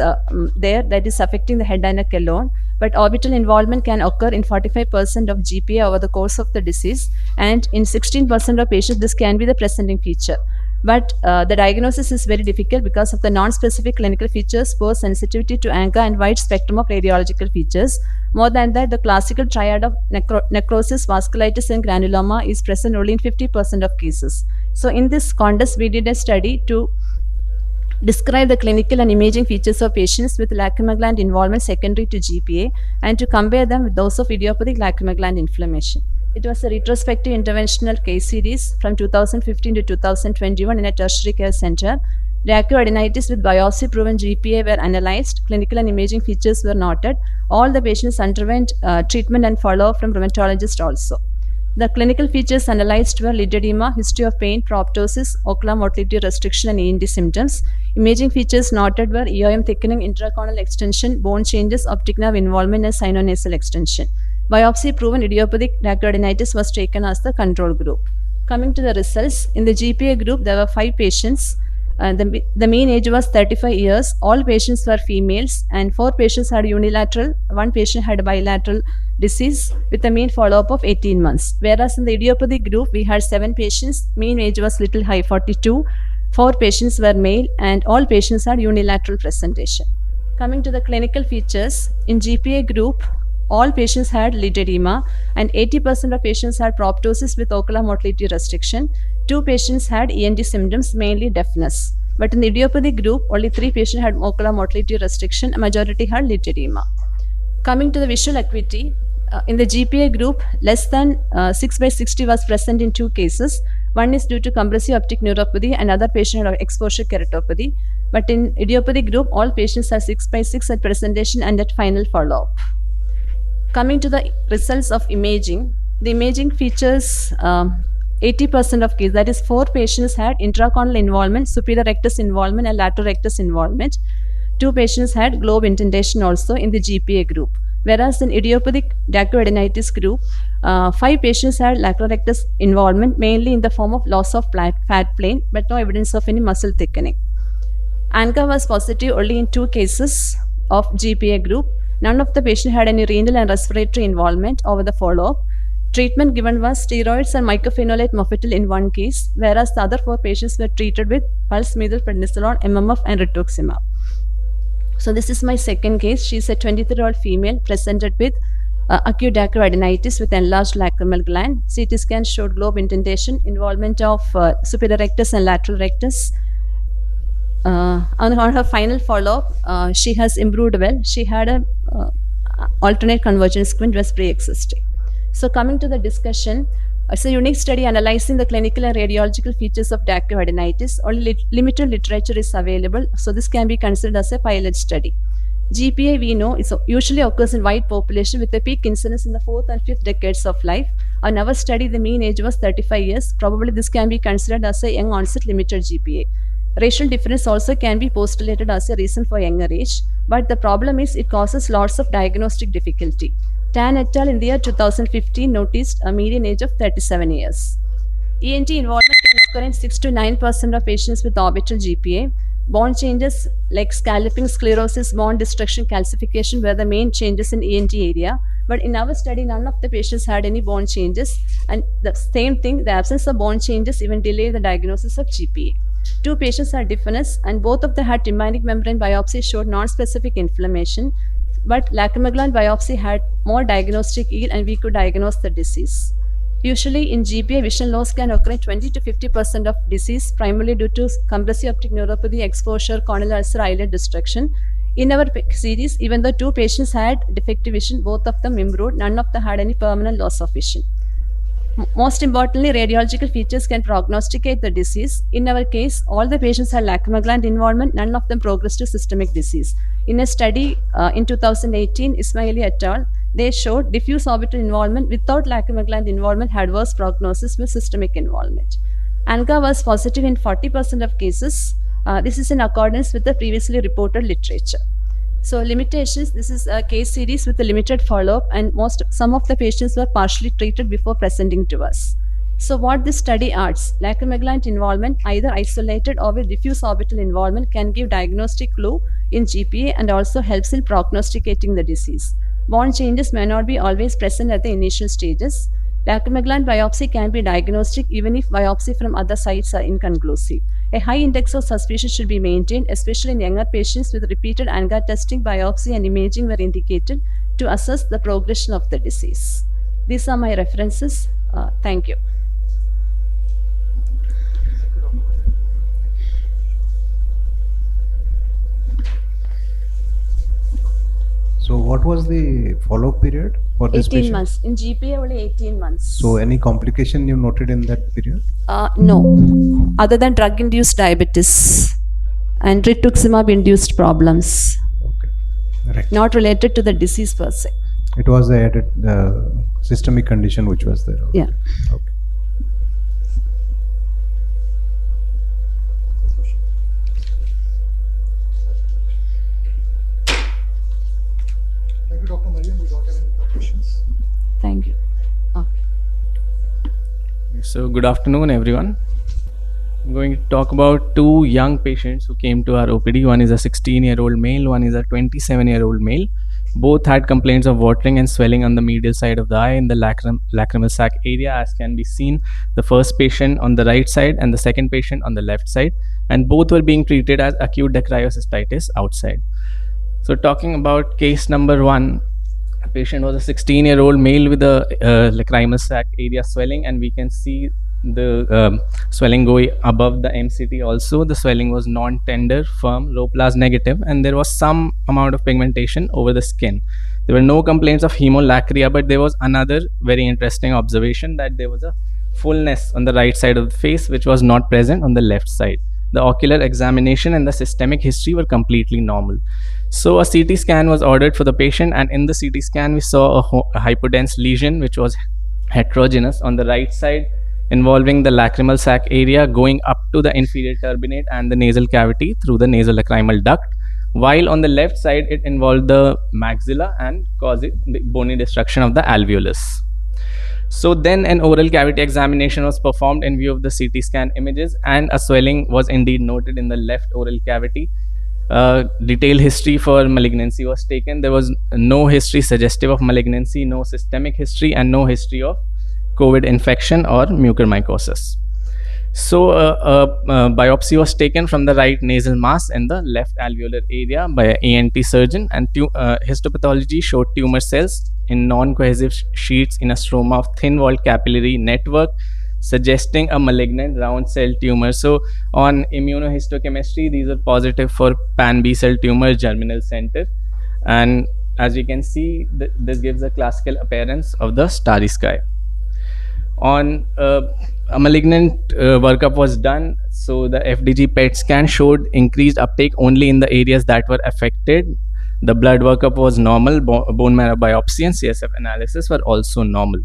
there that is affecting the head and neck alone, but orbital involvement can occur in 45% of GPA over the course of the disease, and in 16% of patients this can be the presenting feature. But the diagnosis is very difficult because of the non-specific clinical features, poor sensitivity to ANCA and wide spectrum of radiological features. More than that, the classical triad of necrosis, vasculitis and granuloma is present only in 50% of cases. So in this context, we did a study to describe the clinical and imaging features of patients with lacrimal gland involvement secondary to GPA and to compare them with those of idiopathic lacrimal gland inflammation. It was a retrospective interventional case series from 2015 to 2021 in a tertiary care center. Dacroadenitis with biopsy-proven GPA were analyzed. Clinical and imaging features were noted. All the patients underwent treatment and follow-up from rheumatologist also. The clinical features analyzed were lid edema, history of pain, proptosis, ocular motility restriction, and ENT symptoms. Imaging features noted were EOM thickening, intracorneal extension, bone changes, optic nerve involvement, and sinonasal extension. Biopsy-proven idiopathic dacroadenitis was taken as the control group. Coming to the results, in the GPA group, there were 5 patients. The mean age was 35 years. All patients were females, and 4 patients had unilateral, 1 patient had bilateral disease with a mean follow-up of 18 months. Whereas in the idiopathic group, we had 7 patients. Mean age was little high, 42. 4 patients were male, and all patients had unilateral presentation. Coming to the clinical features, in GPA group, all patients had lid edema, and 80% of patients had proptosis with ocular motility restriction. 2 patients had ENT symptoms, mainly deafness. But in the idiopathic group, only 3 patients had ocular motility restriction, a majority had lid edema. Coming to the visual acuity, in the GPA group, less than 6/60 was present in 2 cases. One is due to compressive optic neuropathy, and another patient had exposure keratopathy. But in idiopathic group, all patients had 6/6 at presentation and at final follow-up. Coming to the results of imaging, the imaging features 80% of cases, that is 4 patients had intracorneal involvement, superior rectus involvement, and lateral rectus involvement. 2 patients had globe indentation also in the GPA group. Whereas in idiopathic dacroadenitis group, 5 patients had lateral rectus involvement, mainly in the form of loss of fat plane, but no evidence of any muscle thickening. ANCA was positive only in 2 cases of GPA group. None of the patients had any renal and respiratory involvement over the follow-up. Treatment given was steroids and mycophenolate mofetil in 1 case, whereas the other 4 patients were treated with pulse methylprednisolone, MMF, and rituximab. So this is my second case. She is a 23-year-old female presented with acute dacroadenitis with enlarged lacrimal gland. CT scan showed globe indentation, involvement of superior rectus and lateral rectus. On her final follow-up, she has improved well. She had a alternate convergent squint, was pre-existing. So coming to the discussion, It's a unique study analyzing the clinical and radiological features of dacoadenitis. Only limited literature is available, so this can be considered as a pilot study. GPA, we know, usually occurs in white population with a peak incidence in the 4th and 5th decades of life. On our study, the mean age was 35 years. Probably this can be considered as a young onset limited GPA. Racial difference also can be postulated as a reason for younger age, but the problem is it causes lots of diagnostic difficulty. Tan et al. In the year 2015 noticed a median age of 37 years. ENT involvement can occur in 6 to 9% of patients with orbital GPA. Bone changes like scalloping, sclerosis, bone destruction, calcification were the main changes in ENT area. But in our study, none of the patients had any bone changes. And the same thing, the absence of bone changes even delayed the diagnosis of GPA. 2 patients had deafness, and both of them had tympanic membrane biopsy showed non-specific inflammation. But lacrimal gland biopsy had more diagnostic yield, and we could diagnose the disease. Usually in GPA, vision loss can occur in 20 to 50% of disease, primarily due to compressive optic neuropathy, exposure, corneal ulcer, eyelid destruction. In our series, even though 2 patients had defective vision, both of them improved. None of them had any permanent loss of vision. Most importantly, radiological features can prognosticate the disease. In our case, all the patients had lacrimal gland involvement. None of them progressed to systemic disease. In a study in 2018, Ismaili et al., they showed diffuse orbital involvement without lacrimal gland involvement had worse prognosis with systemic involvement. ANGA was positive in 40% of cases. This is in accordance with the previously reported literature. So limitations, this is a case series with a limited follow-up, and some of the patients were partially treated before presenting to us. So what this study adds, lacrimal gland involvement, either isolated or with diffuse orbital involvement, can give diagnostic clue in GPA and also helps in prognosticating the disease. Bone changes may not be always present at the initial stages. Lacrimal gland biopsy can be diagnostic even if biopsy from other sites are inconclusive. A high index of suspicion should be maintained, especially in younger patients with repeated ANGA testing, biopsy and imaging were indicated to assess the progression of the disease. These are my references. Thank you. So what was the follow-up period for this 18 patient? months. In GPA, only 18 months. So any complication you noted in that period? No, other than drug-induced diabetes and rituximab-induced problems, Okay. Right. not related to the disease per se. It was the added systemic condition which was there. Yeah. Okay. Thank you, Dr. Mariam. We don't have any more questions. Thank you. So good afternoon, everyone. I'm going to talk about 2 young patients who came to our OPD. One is a 16-year-old male, one is a 27-year-old male. Both had complaints of watering and swelling on the medial side of the eye in the lacrimal sac area, as can be seen. The first patient on the right side and the second patient on the left side, and both were being treated as acute dacryocystitis outside. So talking about case number 1, the patient was a 16-year-old male with a lacrimal sac area swelling, and we can see the swelling going above the MCT also. The swelling was non-tender, firm, low plus negative, and there was some amount of pigmentation over the skin. There were no complaints of hemolacria, but there was another very interesting observation, that there was a fullness on the right side of the face which was not present on the left side. The ocular examination and the systemic history were completely normal. So a CT scan was ordered for the patient, and in the CT scan we saw a hypodense lesion which was heterogeneous on the right side, involving the lacrimal sac area going up to the inferior turbinate and the nasal cavity through the nasolacrimal duct, while on the left side it involved the maxilla and causing the bony destruction of the alveolus. So then an oral cavity examination was performed in view of the CT scan images, and a swelling was indeed noted in the left oral cavity. Detailed history for malignancy was taken. There was no history suggestive of malignancy, no systemic history, and no history of COVID infection or mucormycosis. So biopsy was taken from the right nasal mass and the left alveolar area by an ENT surgeon, and histopathology showed tumor cells in non-cohesive sheets in a stroma of thin-walled capillary network, suggesting a malignant round cell tumor. So on immunohistochemistry, these are positive for pan B cell tumor germinal center, and as you can see, this gives a classical appearance of the starry sky. On a malignant workup was done, so the FDG PET scan showed increased uptake only in the areas that were affected. The blood workup was normal, bone marrow biopsy and CSF analysis were also normal.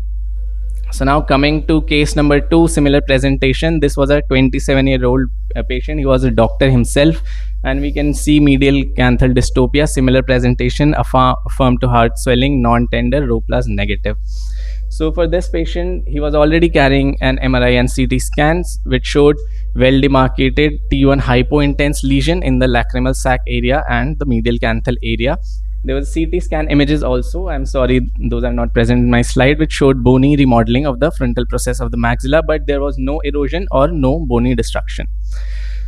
So now coming to case number 2, similar presentation. This was a 27-year-old patient. He was a doctor himself, and we can see medial canthal dystopia, similar presentation, affirmed to heart swelling, non-tender, Rho plus negative. So for this patient, he was already carrying an MRI and CT scans, which showed well demarcated T1 hypointense lesion in the lacrimal sac area and the medial canthal area. There was CT scan images also. I'm sorry, those are not present in my slide, which showed bony remodeling of the frontal process of the maxilla, but there was no erosion or no bony destruction.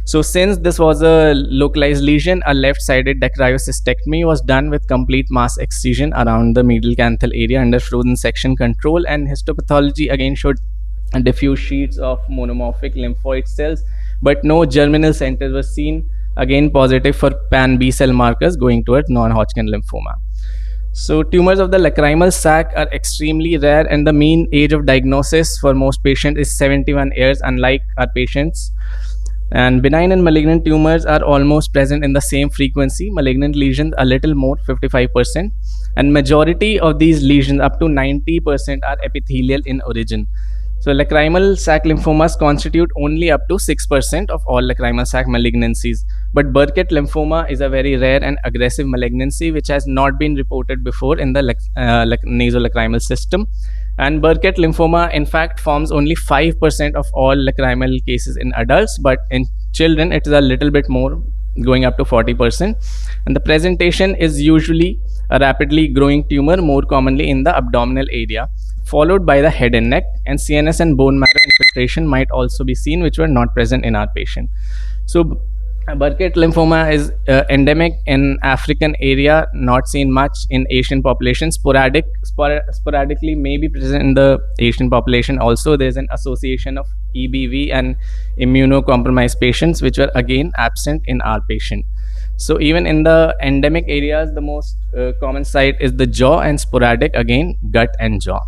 So since this was a localized lesion, a left-sided dacryocystectomy was done with complete mass excision around the medial canthal area under frozen section control, and histopathology again showed diffuse sheets of monomorphic lymphoid cells, but no germinal centers were seen, again positive for pan B cell markers going towards non-Hodgkin lymphoma. So tumors of the lacrimal sac are extremely rare, and the mean age of diagnosis for most patients is 71 years, unlike our patients. And benign and malignant tumors are almost present in the same frequency. Malignant lesions a little more, 55%, and majority of these lesions, up to 90%, are epithelial in origin. So lacrimal sac lymphomas constitute only up to 6% of all lacrimal sac malignancies. But Burkitt lymphoma is a very rare and aggressive malignancy which has not been reported before in the nasolacrimal system. And Burkitt lymphoma, in fact, forms only 5% of all lacrimal cases in adults, but in children, it is a little bit more, going up to 40%. And the presentation is usually a rapidly growing tumor, more commonly in the abdominal area, followed by the head and neck, and CNS and bone marrow infiltration might also be seen, which were not present in our patient. So Burkitt lymphoma is endemic in African area, not seen much in Asian population. Sporadically may be present in the Asian population also. There's an association of EBV and immunocompromised patients, which were again absent in our patient. So even in the endemic areas, the most common site is the jaw, and sporadic again gut and jaw.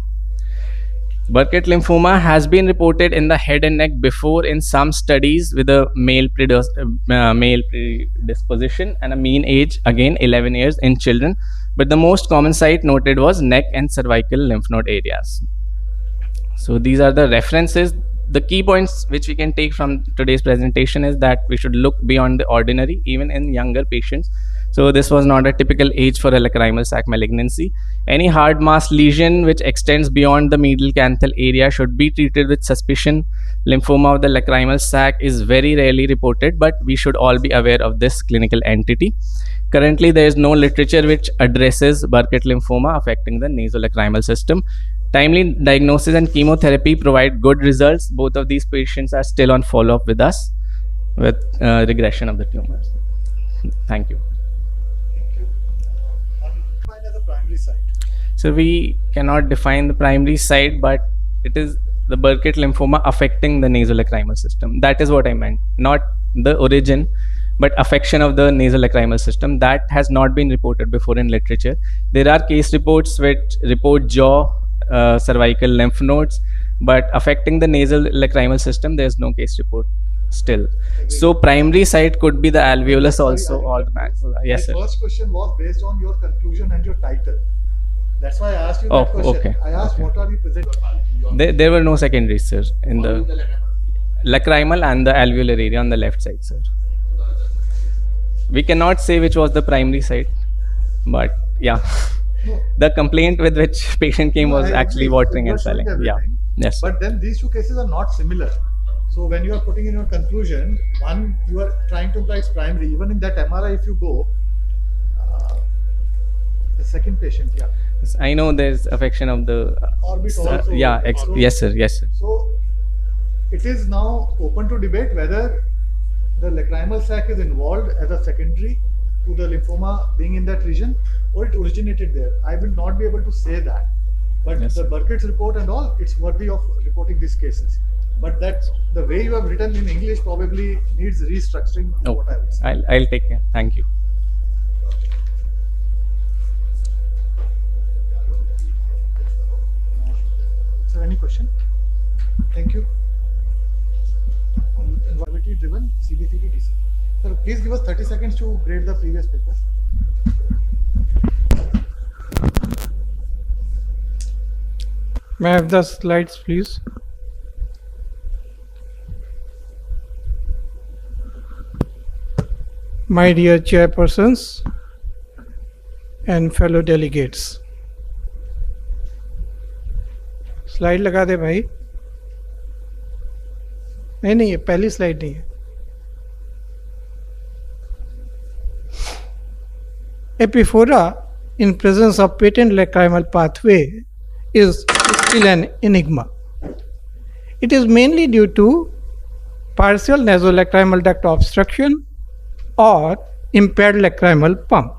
Burkitt lymphoma has been reported in the head and neck before in some studies with a male predisposition and a mean age again 11 years in children, but the most common site noted was neck and cervical lymph node areas. So these are the references. The key points which we can take from today's presentation is that we should look beyond the ordinary even in younger patients. So this was not a typical age for a lacrimal sac malignancy. Any hard mass lesion which extends beyond the medial canthal area should be treated with suspicion. Lymphoma of the lacrimal sac is very rarely reported, but we should all be aware of this clinical entity. Currently, there is no literature which addresses Burkitt lymphoma affecting the nasolacrimal system. Timely diagnosis and chemotherapy provide good results. Both of these patients are still on follow-up with us with regression of the tumors. Thank you. Defined as a primary site. So we cannot define the primary site, but it is the Burkitt lymphoma affecting the nasolacrimal system. That is what I meant, not the origin, but affection of the nasolacrimal system. That has not been reported before in literature. There are case reports which report jaw, cervical lymph nodes, but affecting the nasolacrimal system, there is no case report still. So primary site could be the alveolus also, or the maxilla. Yes, sir. My first question was based on your conclusion and your title. That's why I asked you that question. Okay. I asked what are you presenting? There were no secondaries, sir, in the lacrimal and the alveolar area on the left side, sir. We cannot say which was the primary site, but yeah. The complaint with which patient came was actually watering and swelling. Yeah. Yes. But then these two cases are not similar. So when you are putting in your conclusion, one you are trying to imply it's primary. Even in that MRI, if you go, the second patient, yeah. Yes, I know there's affection of the orbit also. Yeah. Yes, sir. Yes, sir. So it is now open to debate whether the lacrimal sac is involved as a secondary to the lymphoma being in that region, or it originated there. I will not be able to say that, but yes, the Burkitt's report and all, it's worthy of reporting these cases. But that the way you have written in English probably needs restructuring. Oh, what I would say. I'll take care. Thank you. So any question? Thank you. Gravity driven CBCT DC. Sir, please give us 30 seconds to grade the previous papers. May I have the slides, please? My dear chairpersons and fellow delegates, slide लगा दे भाई. नहीं ये पहली slide नहीं है. Epiphora in presence of patent lacrimal pathway is still an enigma. It is mainly due to partial nasolacrimal duct obstruction or impaired lacrimal pump.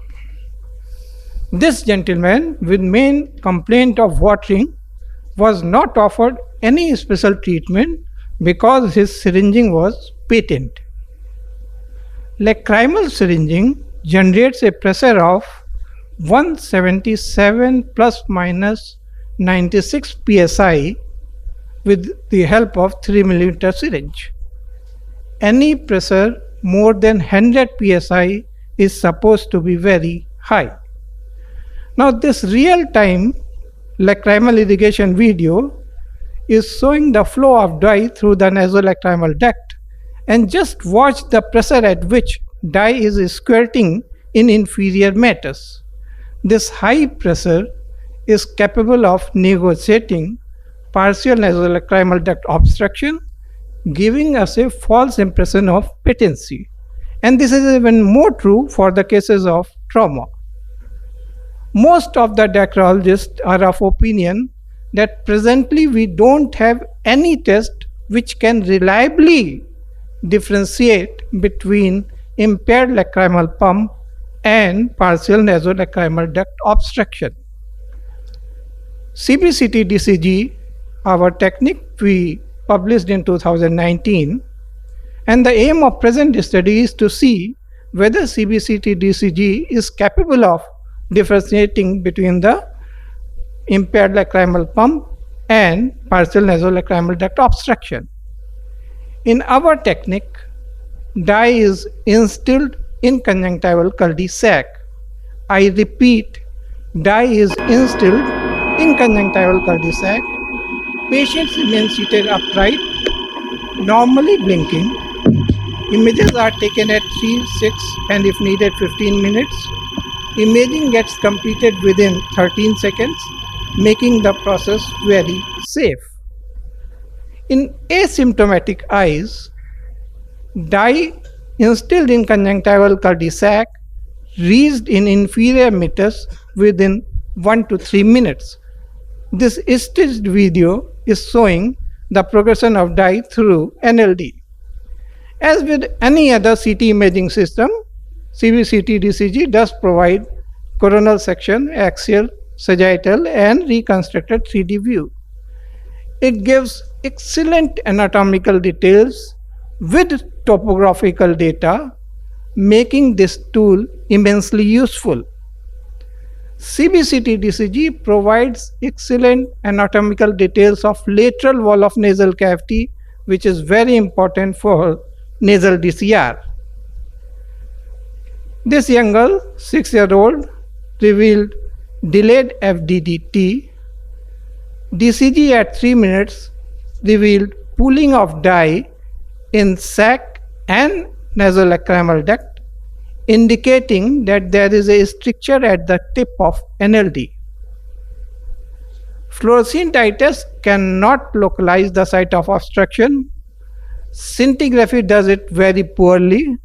This gentleman with main complaint of watering was not offered any special treatment because his syringing was patent. Lacrimal syringing generates a pressure of 177 plus minus 96 psi with the help of 3 mm syringe. Any pressure more than 100 psi is supposed to be very high. Now this real-time lacrimal irrigation video is showing the flow of dye through the nasolacrimal duct, and just watch the pressure at which dye is squirting in inferior matters. This high pressure is capable of negotiating partial nasolacrimal duct obstruction, giving us a false impression of patency. And this is even more true for the cases of trauma. Most of the dacrologists are of opinion that presently we don't have any test which can reliably differentiate between impaired lacrimal pump and partial nasolacrimal duct obstruction. CBCT DCG, our technique, we published in 2019, and the aim of present study is to see whether CBCT DCG is capable of differentiating between the impaired lacrimal pump and partial nasolacrimal duct obstruction. In our technique, dye is instilled in conjunctival cul-de-sac. I repeat, dye is instilled in conjunctival cul-de-sac. Patients remain seated upright, normally blinking. Images are taken at 3, 6 and if needed 15 minutes. Imaging gets completed within 13 seconds, making the process very safe. In asymptomatic eyes, dye instilled in conjunctival cul-de-sac reached in inferior meatus within 1 to 3 minutes. This stitched video is showing the progression of dye through NLD. As with any other CT imaging system, CBCT DCG does provide coronal section, axial, sagittal and reconstructed 3D view. It gives excellent anatomical details with topographical data, making this tool immensely useful. CBCT DCG provides excellent anatomical details of lateral wall of nasal cavity, which is very important for nasal DCR. This young girl, 6-year-old, revealed delayed FDDT. DCG at 3 minutes revealed pooling of dye in sac and nasolacrimal duct, indicating that there is a stricture at the tip of NLD. Fluorescein dye test cannot localize the site of obstruction. Scintigraphy does it very poorly.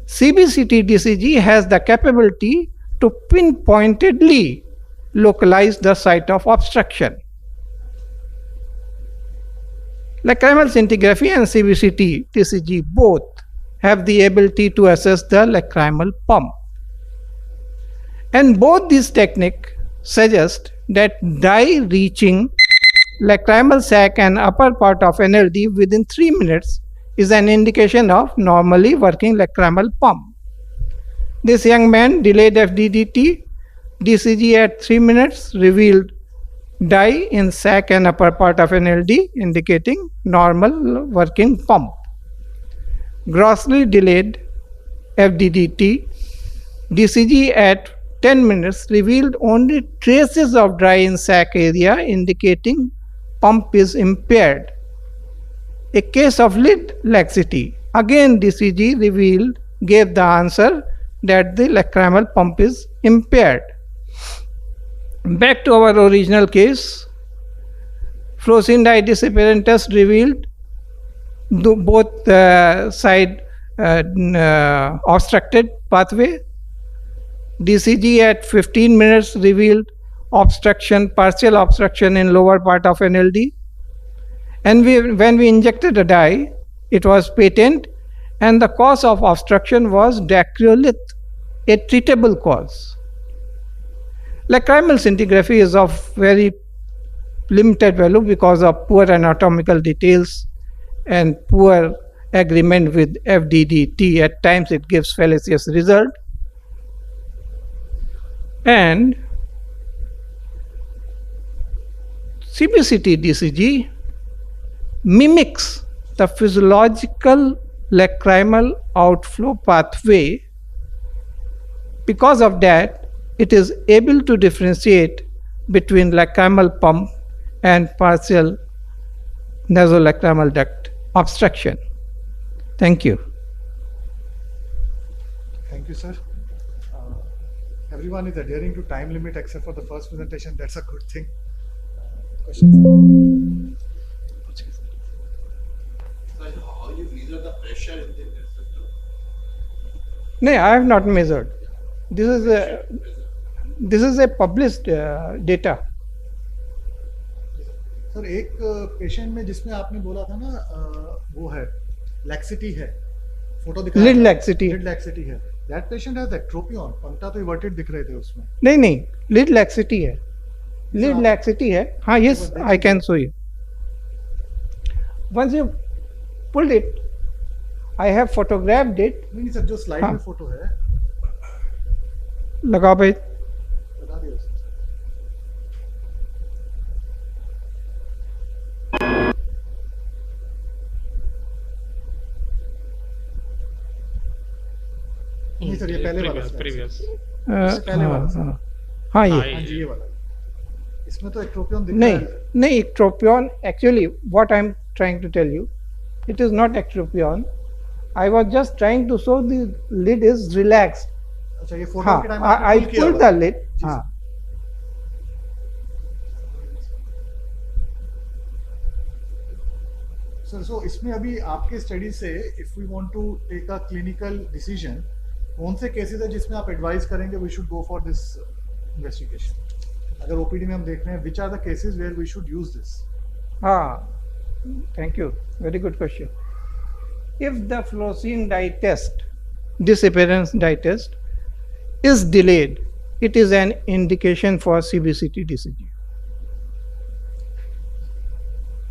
CBCT DCG has the capability to pinpointedly localize the site of obstruction. Lacrimal scintigraphy and CBCT DCG both have the ability to assess the lacrimal pump. And both these techniques suggest that dye reaching lacrimal sac and upper part of NLD within 3 minutes is an indication of normally working lacrimal pump. This young man delayed FDDT. DCG at 3 minutes revealed dye in sac and upper part of NLD indicating normal working pump. Grossly delayed FDDT DCG at 10 minutes revealed only traces of dry in sac area indicating pump is impaired. A case of lid laxity. Again DCG gave the answer that the lacrimal pump is impaired. Back to our original case, fluorescein dye disappearance test revealed both side obstructed pathway. DCG at 15 minutes revealed partial obstruction in lower part of NLD. And when we injected a dye, it was patent, and the cause of obstruction was dacrylith, a treatable cause. Lacrimal scintigraphy is of very limited value because of poor anatomical details and poor agreement with FDDT. At times it gives fallacious result. And CBCT DCG mimics the physiological lacrimal outflow pathway. Because of that, it is able to differentiate between lacrimal pump and partial nasolacrimal duct obstruction. Thank you. Thank you, sir. Everyone is adhering to time limit except for the first presentation. That's a good thing. Questions? So how you measure the pressure in the system? No, I have not measured. This is a published data. Sir एक patient में जिसमें आपने बोला था ना वो है laxity है फोटो दिखा Lid laxity. लिड लैक्सिटी है दैट पेशेंट हैज एक्ट्रोपियन पंक्ता तो इवर्टेड दिख रहे थे उसमें नहीं lid laxity है. Lid laxity है. हाँ, yes, I can show you. Once you pulled it, I have photographed it. नहीं सर जो स्लाइड में फोटो है लगा भाई. बता दिया उसने नहीं सर ये पहले वाला प्रीवियस पहले वाला सर हाँ ये. हाँ जी ये वाला इसमें तो एक्ट्रोपियन दिख रहा है नहीं ectropion. Actually, what I am trying to tell you, it is not ectropion. I was just trying to show the lid is relaxed. अच्छा ये फोटो हाँ, के time I pulled the lid. जी, हाँ. सर सो इसमें अभी आपके study से if we want to take a clinical decision कौन से केसेस है जिसमें आप एडवाइस करेंगे we should go for this investigation अगर ओपीडी में हम देख रहे हैं which are the cases where we should use this Thank you. Very good question. If the fluorescein dye test, disappearance dye test, is delayed, it is an indication for CBCT DCG.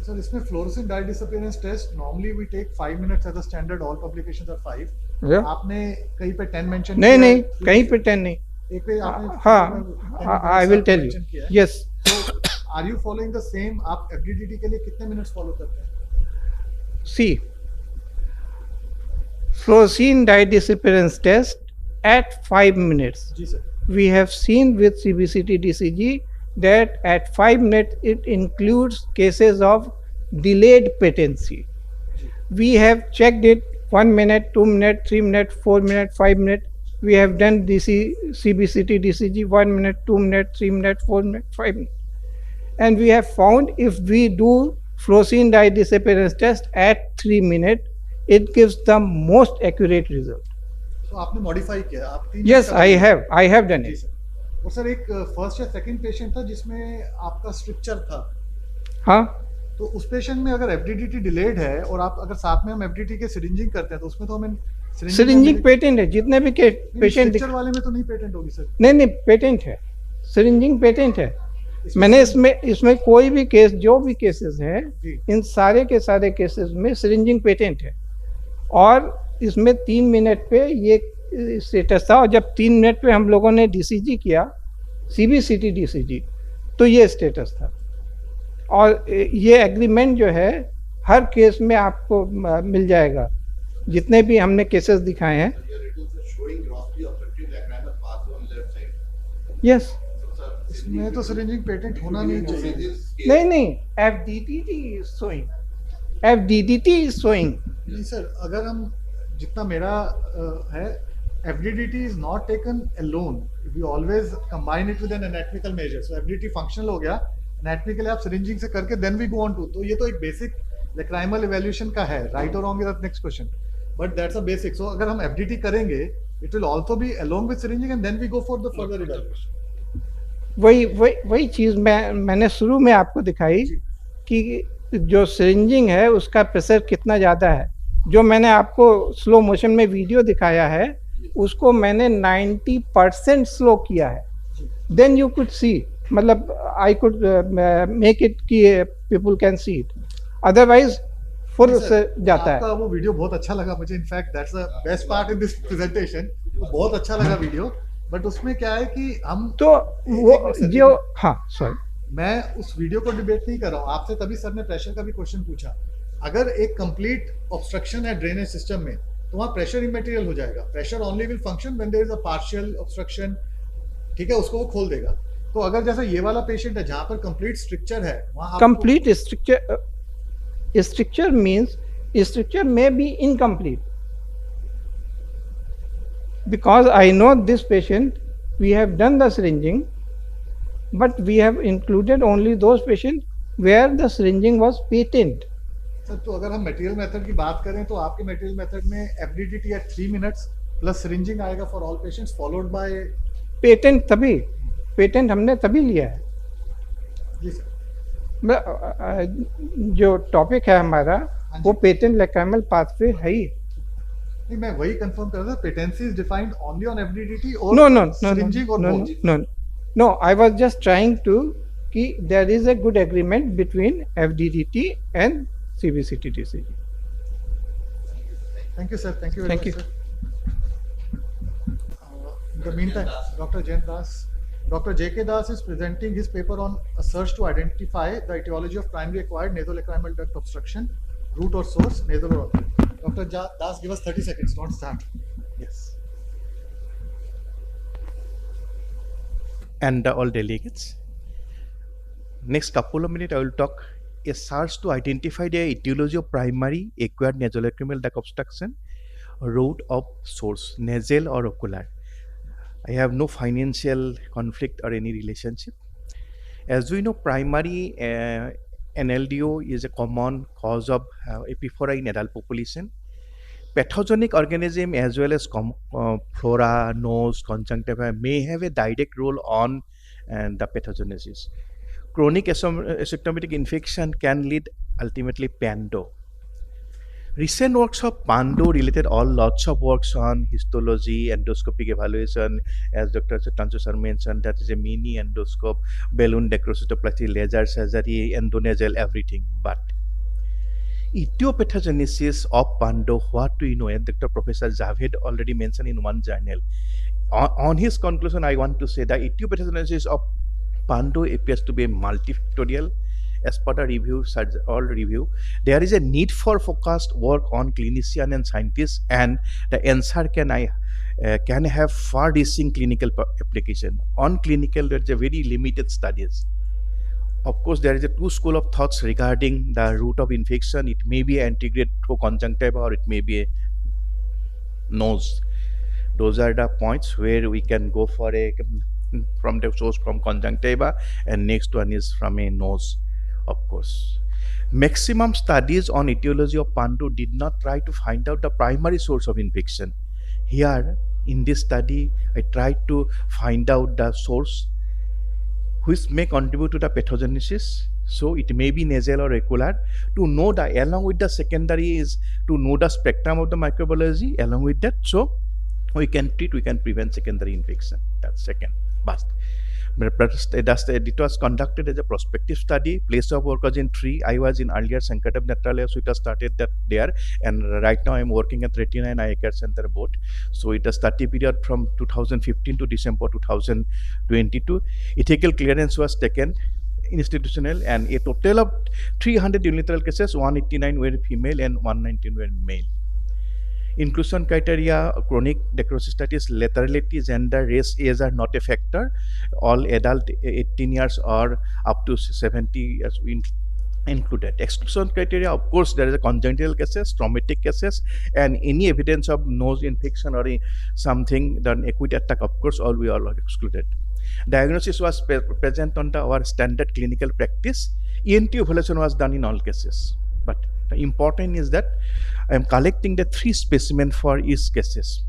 Sir इसमें fluorescent dye disappearance test normally we take 5 minutes as a standard all publications are 5 Yeah. आपने कहीं पे 10 mention नहीं कहीं पे 10 नहीं. एक पे आपने हाँ, I will tell you. Yes. Are you following the same आप एफडीडीटी के लिए कितने मिनट्स फॉलो करते हैं See, fluorescein dye disappearance test at 5 minutes. जी sir We have seen with CBCT DCG that at 5 minutes it includes cases of delayed patency. We have checked it 1 minute, 2 minutes, 3 minutes, 4 minutes, 5 minutes. We have done CBCT DCG 1 minute, 2 minutes, 3 minutes, 4 minutes, 5 minutes. And we have found if we do fluorescein dye disappearance test at 3 minutes, it gives the most accurate result. तो आपने modify किया आप 3 Yes, I have done जी it. Sir और sir एक first या second patient था जिसमें आपका स्ट्रक्चर था हाँ, तो उस पेशेंट में अगर एफडीडीटी डिलेड है और आप अगर साथ में हम एफडीटी के सिरिंजिंग करते हैं तो उसमें तो हमें सिरिंजिंग पेटेंट है. जितने भी पेशेंट स्ट्रक्चर वाले में तो नहीं पेटेंट होगी सर नहीं पेटेंट है. सिरिंजिंग पेटेंट है. मैंने इसमें कोई भी केस जो भी केसेस हैं जी। इन सारे के सारे केसेस में सिरिंजिंग पेटेंट है और इसमें 3 मिनट पे ये स्टेटस था और जब 3 मिनट पे हम लोगों ने डीसीजी किया CBCT DCG तो ये स्टेटस था. और ये एग्रीमेंट जो है हर केस में आपको मिल जाएगा, जितने भी हमने केसेस दिखाए हैं. Showing grossly obstructive lacrimal pathway on left side. Yes. इसमें तो सिरिंजिंग पेटेंट होना नहीं चाहिए. नहीं, FDDT is showing. FDDT is showing. नहीं सर, अगर हम जितना मेरा है, FDDT is not taken alone. We always combine it with an anatomical measure. So FDDT functional हो गया, anatomical आप syringing से करके then we go on to. तो ये तो एक basic lacrimal evaluation का है. Right or wrong is the next question. But that's a basic. So अगर हम FDDT करेंगे, it will also be along with syringing and then we go for the further evaluation. वही चीज़ मैंने शुरू में आपको दिखाई कि जो सिरिंजिंग है उसका प्रेशर कितना ज़्यादा है. जो मैंने आपको स्लो मोशन में वीडियो दिखाया है उसको मैंने 90% स्लो किया है. देन यू कुड सी, मतलब आई कुड मेक इट कि people can see it, otherwise full से जाता है. आपका वो वीडियो बहुत अच्छा लगा मुझे. In fact that's the best part in this presentation. बहुत अच्छा लगा वीडियो. बट उसमें क्या है कि हम तो वो जो, हाँ सॉरी, मैं उस वीडियो को डिबेट नहीं कर रहा हूँ आपसे. तभी सर ने प्रेशर का भी क्वेश्चन पूछा. अगर एक कंप्लीट ऑब्स्ट्रक्शन है ड्रेनेज सिस्टम में तो वहाँ प्रेशर इमेटेरियल हो जाएगा. Pressure only will function when there is a partial obstruction. ठीक है, उसको वो खोल देगा. तो अगर जैसे ये वाला पेशेंट है जहाँ पर कंप्लीट स्ट्रक्चर है, वहाँ कंप्लीट स्ट्रक्चर मीन्स स्ट्रक्चर में be incomplete. Because I know this patient, we have done the syringing, but we have included only those patients where the syringing was patent. Sir, तो अगर हम material method की बात करें तो आपके material method में FDDT at 3 minutes प्लस सिरिंजिंग आएगा for all patients followed by patent हमने तभी लिया है. जी सर. जो टॉपिक है हमारा वो पेटेंट लैक्राइमल पाथवे है ही. नहीं, मैं वही कंफर्म कर रहा था. Patency is defined only on FDDT और सिरिंजिंग और both. No, I was just trying to कि there is a good agreement between FDDT and CBCT DCG. Thank you sir. Thank you very much sir. In the meantime, Dr. J.K. Das is presenting his paper on a search to identify the etiology of primary acquired nasolacrimal duct obstruction, root or source, nasal or oral. Dr. Das, give us 30 seconds, don't start. Yes. And all delegates. Next couple of minutes, I will talk a search to identify the etiology of primary acquired nasolacrimal duct obstruction, root of source, nasal or ocular. I have no financial conflict or any relationship. As we know, primary NLDO is a common cause of epiphora in adult population. Pathogenic organism as well as flora, nose, conjunctiva may have a direct role on the pathogenesis. Chronic asymptomatic infection can lead ultimately pando. Recent works of pando related lots of works on histology, endoscopic evaluation, as Dr. Tansu sir mentioned, that is a mini endoscope, balloon necrocystoplasty, laser surgery, endonasal, everything. But etiopathogenesis of pando, what do you know? And Dr. Professor Javed already mentioned in one journal. On his conclusion, I want to say that etiopathogenesis of pando appears to be multifactorial. As per the review, there is a need for focused work on clinician and scientists, and the answer can have far-reaching clinical application. On clinical, there is a very limited studies. Of course, there is a two school of thoughts regarding the route of infection. It may be integrated through conjunctiva or it may be a nose. Those are the points where we can go for from the source from conjunctiva, and next one is from a nose. Of course, maximum studies on etiology of pando did not try to find out the primary source of infection. Here, in this study, I tried to find out the source which may contribute to the pathogenesis. So it may be nasal or ocular. To know the, along with the secondary is to know the spectrum of the microbiology. Along with that, so we can treat, we can prevent secondary infection. That's second. But it was conducted as a prospective study. Place of work was in 3. I was in earlier Sankatab Netralayas, so it was started there, and right now I am working at Retina and Eye Care Center both. So it was study period from 2015 to December 2022. Ethical clearance was taken institutional, and a total of 300 unilateral cases, 189 were female and 119 were male. Inclusion criteria: chronic necrocystitis, laterality, gender, race, age are not a factor. All adult 18 years or up to 70 years included. Exclusion criteria, of course, there is a congenital cases, traumatic cases, and any evidence of nose infection or something, then acute attack, of course, all we all are excluded. Diagnosis was present on our standard clinical practice. ENT evaluation was done in all cases. But the important is that I am collecting the 3 specimens for each cases.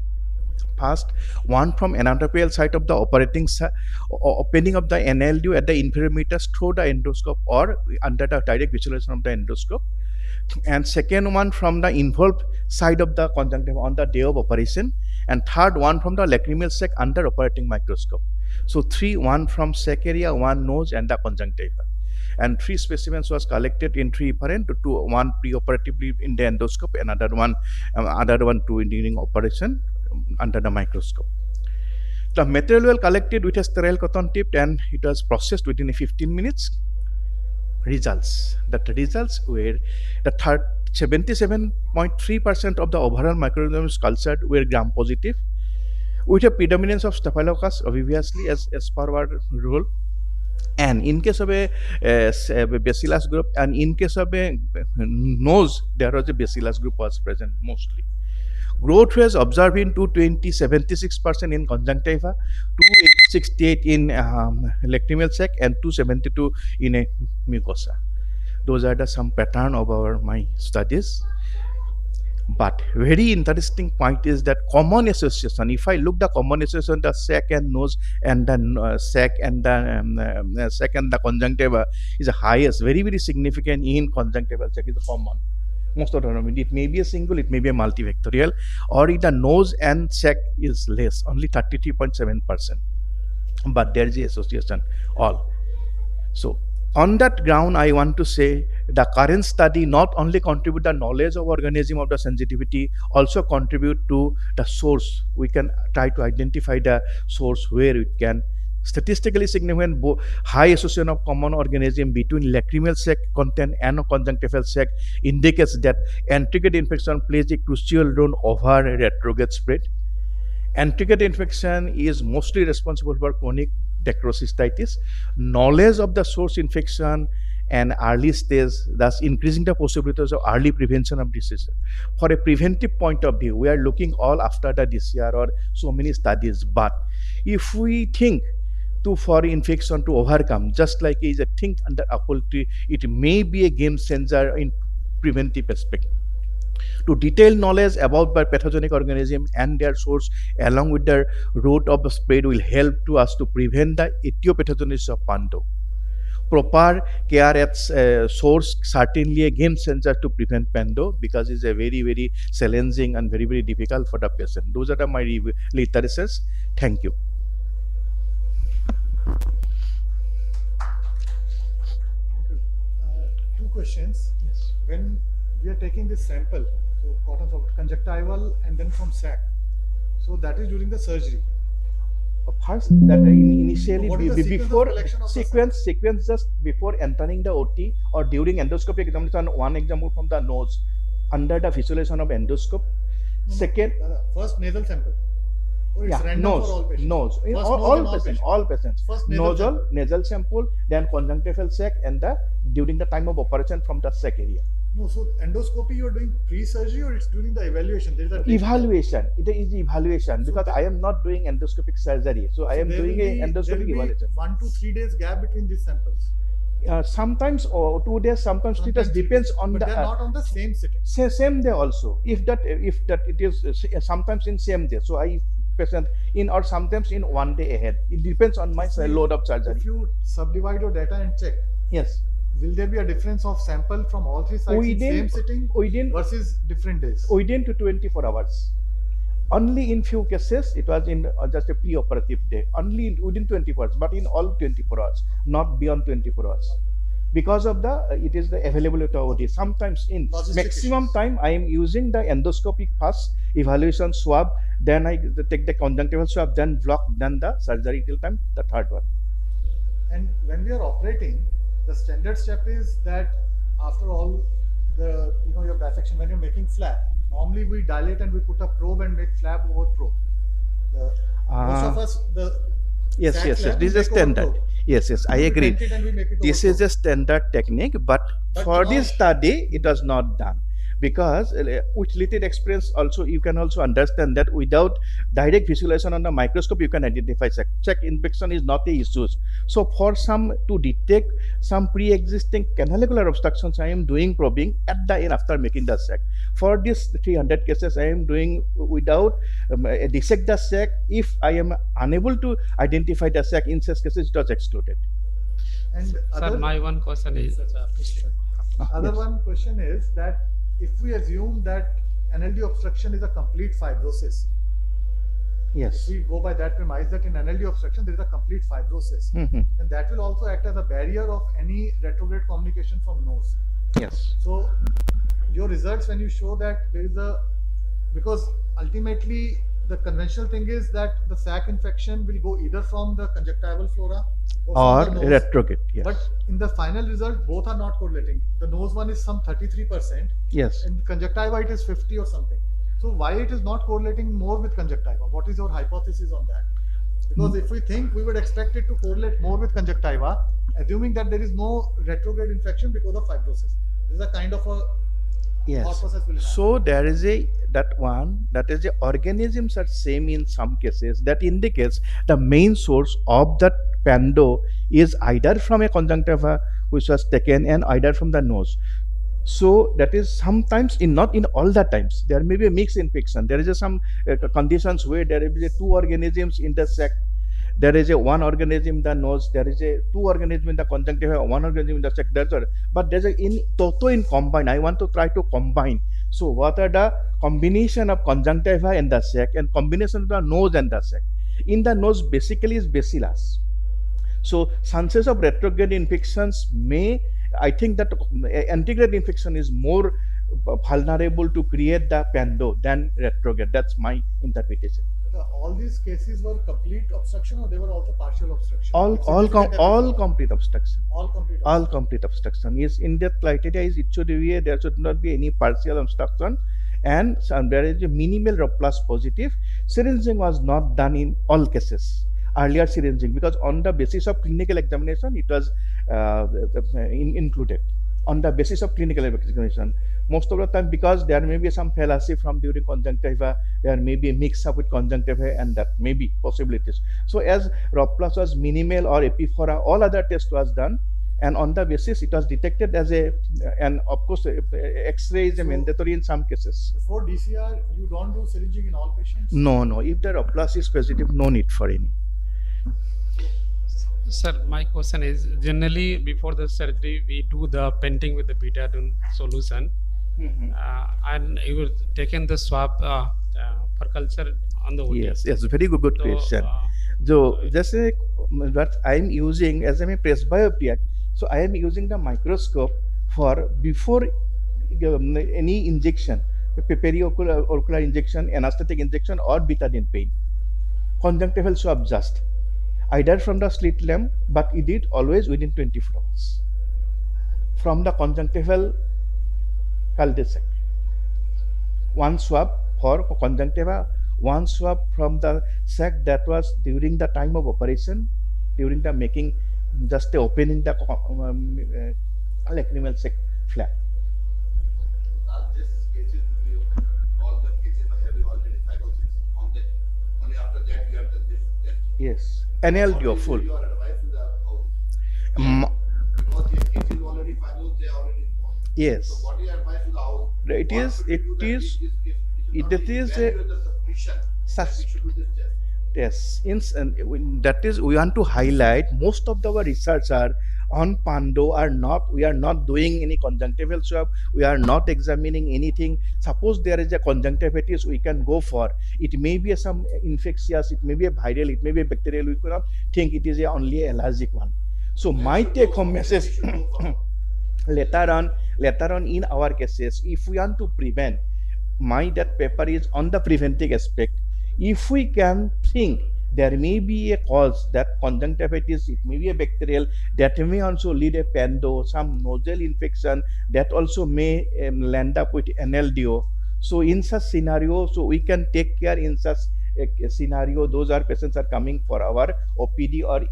First, one from anatomical site of the operating opening of the NLDU at the inferior meters through the endoscope or under the direct visualization of the endoscope. And second one from the involved side of the conjunctiva on the day of operation. And third one from the lacrimal sac under operating microscope. So 3, one from sac area, 1 nose, and the conjunctiva. And 3 specimens was collected in 3 different, 2, 1 pre-operatively in the endoscope, another one during operation under the microscope. The material was collected with a sterile cotton tip and it was processed within 15 minutes. Results. The results were the 77.3% of the overall microorganisms cultured were gram positive, with a predominance of Staphylococcus obviously as per our rule. And in case of a bacillus group, and in case of a nose, there was a bacillus group was present mostly. Growth was observed in 276% in conjunctiva, 268 in lacrimal sac, and 272 in a mucosa. Those are some pattern of my studies. But very interesting point is that common association. If I look the common association, the sac and nose and the sac and the conjunctiva is the highest, very significant in conjunctival sac is common. Most of the time, it may be a single, it may be a multifactorial, or the nose and sac is less, only 33.7%. But there is a association all. So on that ground, I want to say the current study not only contribute the knowledge of organism of the sensitivity, also contribute to the source. We can try to identify the source where it can statistically significant high association of common organism between lacrimal sac content and conjunctival sac indicates that antigen infection plays a crucial role over retrograde spread. Antigen infection is mostly responsible for chronic necrocystitis. Knowledge of the source infection and early stage, thus increasing the possibilities of early prevention of disease. For a preventive point of view, we are looking all after the DCR or so many studies. But if we think for infection to overcome, just like is a thing under occulty, it may be a game changer in preventive aspect. To detailed knowledge about the pathogenic organism and their source along with the route of the spread will help to us to prevent the etiopathogenesis of Pando. Proper care at source certainly a game changer to prevent Pando because it's a very challenging and very difficult for the patient. Those are my literatures. Thank you. 2 questions. Yes. When we are taking this sample, so cotton soft conjunctival and then from sac, so that is during the surgery. First, that initially So what is the before collection of the sequence just before entering the OT or during endoscopic examination. One example from the nose under the visualization of endoscope. Second, First nasal sample. Or it's yeah, random nose, for all patients. nose, First all patients. First nasal Nasal sample, then conjunctival sac, and during the time of operation from the sac area. No, so endoscopy you are doing pre-surgery or it's during the evaluation? There is a Evaluation. It is evaluation because I am not doing endoscopic surgery, so I am doing a endoscopic evaluation. 1 to 3 days gap between these samples. Sometimes 2 days, sometimes 3 days, depends on But the. they are not on the same sitting. Same day also. If that it is sometimes in same day. So I present in or sometimes in 1 day ahead. It depends on my load of surgery. If you subdivide your data and check, Yes. will there be a difference of sample from all 3 sites in same sitting versus different days? Within to 24 hours. Only in few cases it was in just a pre-operative day. Only within 24 hours, but in all 24 hours, not beyond 24 hours. Because of it is the availability of OT. Sometimes in maximum time I am using the endoscopic first evaluation swab, then I take the conjunctival swab, then block, then the surgery till time, the third one. And when we are operating, The standard step is that after all the your dissection, when you're making flap, normally we dilate and we put a probe and make flap over probe. Most of us Yes, sac yes, yes. flap This we is a make over standard. probe. Yes, yes, I We agree. bend it and we make it This over is probe. a standard technique, but But for now- this study, it was not done. Because with little experience also, you can also understand that without direct visualization on the microscope, you can identify sac infection is not a issue. So for some to detect some pre-existing canalicular obstructions, I am doing probing at the end after making the sac. For this 300 cases, I am doing without dissect the sac. If I am unable to identify the sac, in such cases it was excluded. And Sir, other, my one question is, other yes. one question is that if we assume that NLD obstruction is a complete fibrosis, Yes. if we go by that premise that in NLD obstruction there is a complete fibrosis, Mhm. then that will also act as a barrier of any retrograde communication from nose. Yes. So your results when you show that there is a, because ultimately the conventional thing is that the sac infection will go either from the conjunctival flora Or from the nose. retrograde. Yes. But in the final result, both are not correlating. The nose one is some 33%, Yes. and conjunctiva it is 50 or something. So why it is not correlating more with conjunctiva? What is your hypothesis on that? Because if we think, we would expect it to correlate more with conjunctiva, assuming that there is no retrograde infection because of fibrosis. This is a kind of a thought Yes. process will happen. So there is that is the organisms are same in some cases. That indicates the main source of that pando is either from a conjunctiva which was taken and either from the nose. So that is sometimes not in all the times. There may be a mixed infection. There is some conditions where there will be two organisms intersect. There is a one organism in the nose. There is a two organism in the conjunctiva. One organism in the sac. That's all. But there's a in combine. I want to try to combine. So what are the combination of conjunctiva and the sac and combination of the nose and the sac? In the nose basically is bacillus. So chances of retrograde infections may, I think that antegrade infection is more vulnerable to create the pando than retrograde. That's my interpretation. All these cases were complete obstruction or they were also partial obstruction? All complete obstruction. All complete All obstruction. complete obstruction is in that criteria is it should be there should not be any partial obstruction, and there is a minimal plus positive. Syringing was not done in all cases. Earlier syringing, because on the basis of clinical examination it was included on the basis of clinical examination. Most of the time, because there may be some fallacy from during conjunctiva, there may be a mix up with conjunctiva, and that may be possibilities. So as Plus was minimal or epiphora, all other tests was done, and on the basis it was detected as a, and of course X-ray is a mandatory in some cases. Before DCR, you don't do syringing in all patients? No, if the Plus is positive, no need for any. Sir, my question is, generally before the surgery, we do the painting with the betadine solution, and you will taken the swab for culture on the OT. Yes, very good So, question. So just what I am using as a presbyopia, so I am using the microscope for before any injection, periocular injection, anesthetic injection, or betadine pain. Conjunctival swab just either from the slit lamp, but it did always within 24 hours from the conjunctival cul-de-sac. One swab for conjunctiva, one swab from the sac, that was during the time of operation, during the making, just opening the lacrimal sac flap. This cases, all the cases are having already fibrosis. Only after that you have done this test. Yes, NLDO full. Your advice to the house. Because these cases already fibrous, they are already gone. Yes. So what is your advice to the house? It What is- should we it do that is- this case- it should not be is when a- you have the suspicion that we should do this test. Yes, that is, we want to highlight most of our research are on pando are not, we are not doing any conjunctival swab, we are not examining anything. Suppose there is a conjunctivitis, we can go for it. May be some infectious, it may be a viral, it may be a bacterial, we cannot think it is only an allergic one. So my take home message later on in our cases, if we want to prevent, that paper is on the preventive aspect. If we can think there may be a cause, that conjunctivitis, it may be a bacterial, that may also lead a pando, some nostril infection, that also may land up with NLDO. So in such scenario, so we can take care in such a scenario. Those are patients are coming for our OPD or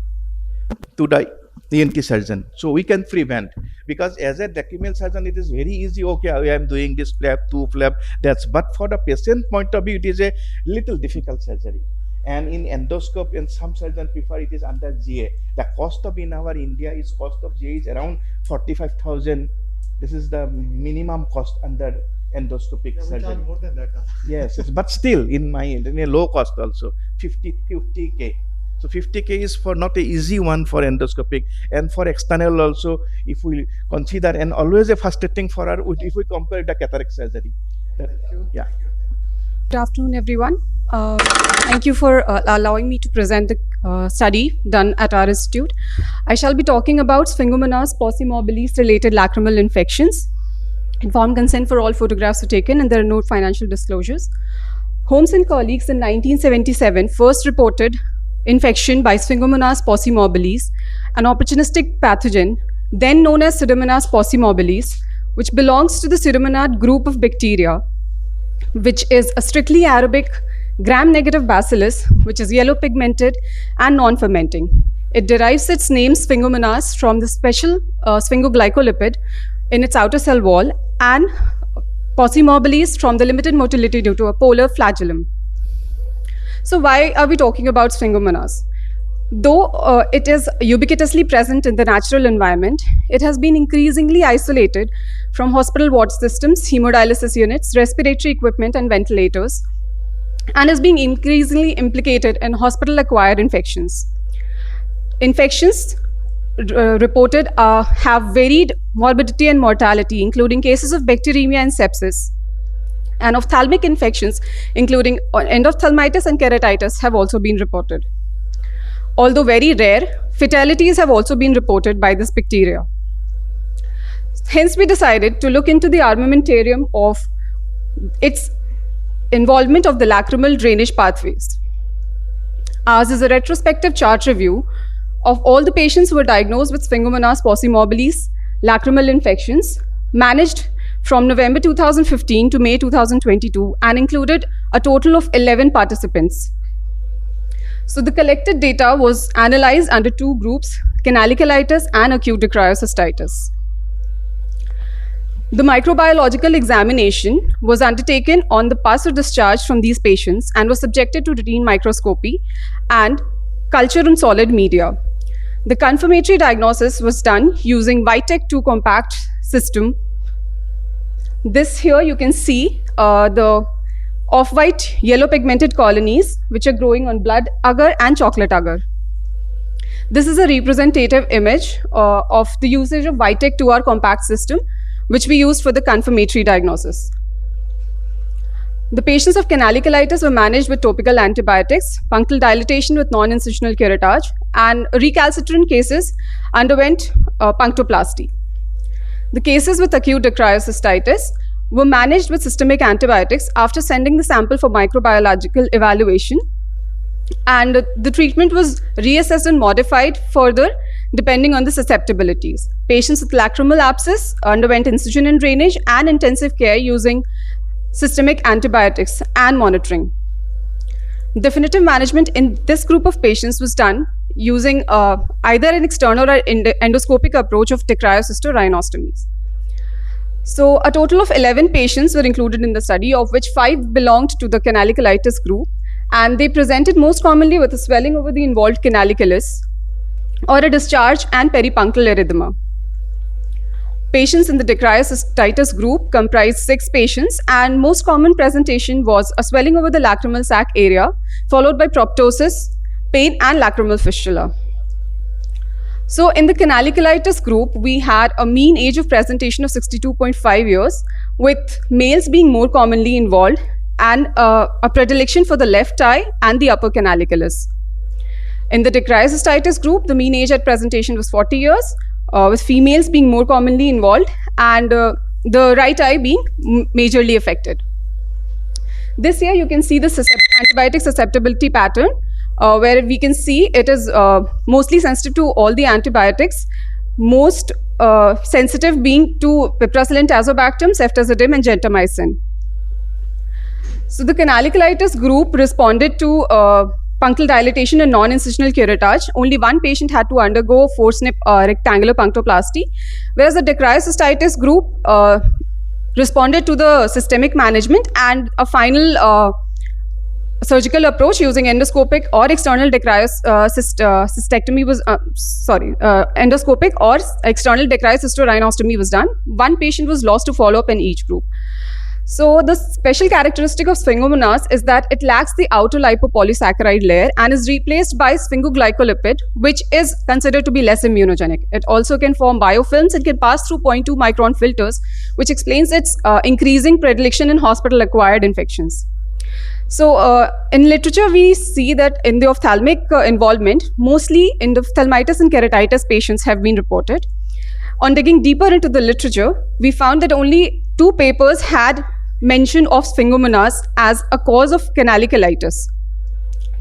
to the ENT surgeon. So we can prevent, because as a lacrimal surgeon, it is very easy. Okay, I am doing this flap, two flap. That's, but for the patient point of view, it is a little difficult surgery. And in endoscope, and some surgeons prefer it is under GA. The cost of in our India is cost of GA is around 45,000. This is the minimum cost under endoscopic Yeah, we surgery. charge more than that. Yes, but still in a low cost also 50k. So 50k is for not a easy one for endoscopic, and for external also, if we consider, and always a frustrating for our if we compare the cataract surgery. Yeah. Good afternoon, everyone. Thank you for allowing me to present the study done at our institute. I shall be talking about Sphingomonas possimobilis related lacrimal infections. Informed consent for all photographs were taken, and there are no financial disclosures. Holmes and colleagues in 1977 first reported infection by Sphingomonas possimobilis, an opportunistic pathogen then known as Pseudomonas possimobilis, which belongs to the Pseudomonad group of bacteria, which is a strictly aerobic gram-negative bacillus, which is yellow pigmented and non-fermenting. It derives its name Sphingomonas from the special sphingoglycolipid in its outer cell wall, and possimobilis from the limited motility due to a polar flagellum. So why are we talking about Sphingomonas? Though it is ubiquitously present in the natural environment, it has been increasingly isolated from hospital ward systems, hemodialysis units, respiratory equipment, and ventilators, and is being increasingly implicated in hospital-acquired infections. Infections reported have varied morbidity and mortality, including cases of bacteremia and sepsis. And ophthalmic infections, including endophthalmitis and keratitis, have also been reported. Although very rare, fatalities have also been reported by this bacteria. Hence, we decided to look into the armamentarium of its involvement of the lacrimal drainage pathways. Ours is a retrospective chart review of all the patients who were diagnosed with Sphingomonas possimobilis lacrimal infections, managed from November 2015 to May 2022, and included a total of 11 participants. So the collected data was analyzed under two groups, canalicolitis and acute dicryocystitis. The microbiological examination was undertaken on the pus or discharge from these patients and was subjected to routine microscopy and culture on solid media. The confirmatory diagnosis was done using Vitek 2 compact system. This here you can see the off-white yellow pigmented colonies which are growing on blood agar and chocolate agar. This is a representative image of the usage of Vitek 2R compact system, which we used for the confirmatory diagnosis. The patients of canalicolitis were managed with topical antibiotics, punctal dilatation with non-incisional curettage, and recalcitrant cases underwent punctoplasty. The cases with acute dicryocystitis were managed with systemic antibiotics after sending the sample for microbiological evaluation, and the treatment was reassessed and modified further depending on the susceptibilities. Patients with lacrimal abscess underwent incision and drainage and intensive care using systemic antibiotics and monitoring. Definitive management in this group of patients was done using either an external or endoscopic approach of dicryocyst or rhinostomies. So a total of 11 patients were included in the study, of which 5 belonged to the canalicolitis group, and they presented most commonly with a swelling over the involved canaliculus or a discharge and peripunctal erythema. Patients in the dicryocystitis group comprised 6 patients, and most common presentation was a swelling over the lacrimal sac area, followed by proptosis, pain, and lacrimal fistula. So in the canalicolitis group, we had a mean age of presentation of 62.5 years, with males being more commonly involved, and a predilection for the left eye and the upper canaliculus. In the dicryocystitis group, the mean age at presentation was 40 years, with females being more commonly involved, and the right eye being majorly affected. This here you can see the antibiotic susceptibility pattern where we can see it is mostly sensitive to all the antibiotics, most sensitive being to piperacillin, tazobactam, ceftazidime, and gentamicin. So the canalicolitis group responded to punctal dilatation and non-incisional curettage. Only one patient had to undergo four-snip rectangular punctoplasty, whereas the dacryocystitis group responded to the systemic management, and a final surgical approach using endoscopic or external cystectomy was endoscopic or external dacryocystorhinostomy was done. One patient was lost to follow-up in each group. So the special characteristic of sphingomynas is that it lacks the outer lipopolysaccharide layer and is replaced by sphingoglycolipid, which is considered to be less immunogenic. It also can form biofilms and can pass through 0.2 micron filters, which explains its increasing predilection in hospital-acquired infections. So in literature, we see that in the ophthalmic involvement, mostly endophthalmitis and keratitis patients have been reported. On digging deeper into the literature, we found that only 2 papers had mention of sphingomynas as a cause of canalicolitis.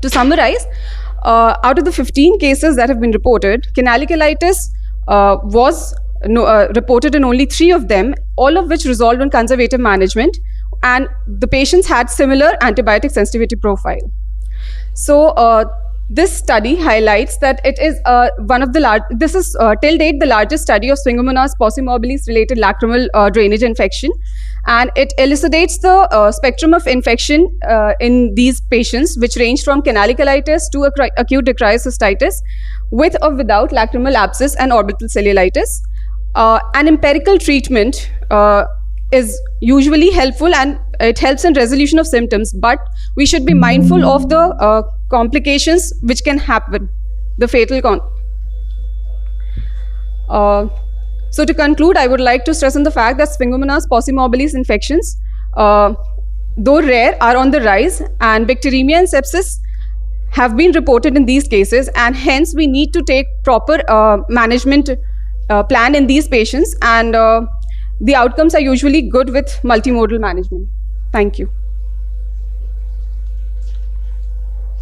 To summarize, out of the 15 cases that have been reported, canalicolitis was reported in only 3 of them, all of which resolved on conservative management, and the patients had similar antibiotic sensitivity profile. So this study highlights that it is one of the this is till date the largest study of sphingomynas possimobilis related lacrimal drainage infection, and it elucidates the spectrum of infection in these patients, which range from canalicolitis to acute dacryocystitis with or without lacrimal abscess and orbital cellulitis. An empirical treatment is usually helpful, and it helps in resolution of symptoms, but we should be mindful of the complications which can happen, the fatal So to conclude, I would like to stress on the fact that sphingomynas possimobilis infections, though rare, are on the rise, and bacteremia and sepsis have been reported in these cases, and hence we need to take proper management plan in these patients, and the outcomes are usually good with multimodal management. Thank you.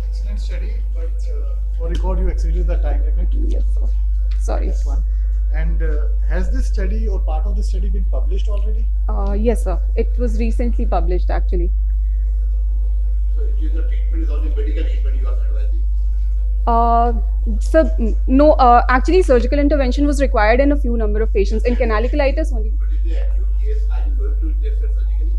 Excellent study, but for record you exceeded the time limit. Yes, sir. Sorry. That's one. And has this study or part of the study been published already? Yes, sir. It was recently published, actually. So it is a treatment is only medical treatment you are advising? So no, actually surgical intervention was required in a few number of patients. In canalicolitis only. But in the acute case, are you going to test it surgically?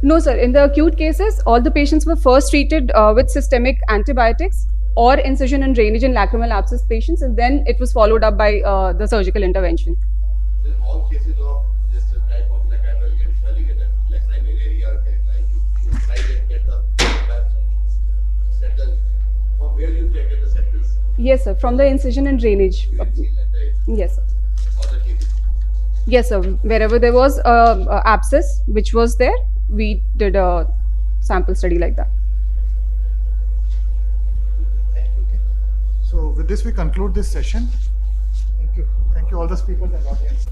No, sir. In the acute cases, all the patients were first treated with systemic antibiotics or incision and drainage in lacrimal abscess patients, and then it was followed up by the surgical intervention. In all cases of this type of lacrimal lacrimal area, you try and get the settle from where you take the sepals. Yes, sir. From the incision and drainage. Yes, sir. All the cases. Yes, sir. Wherever there was abscess, which was there, we did a sample study like that. So with this we conclude this session. Thank you. Thank you all the speakers and audience.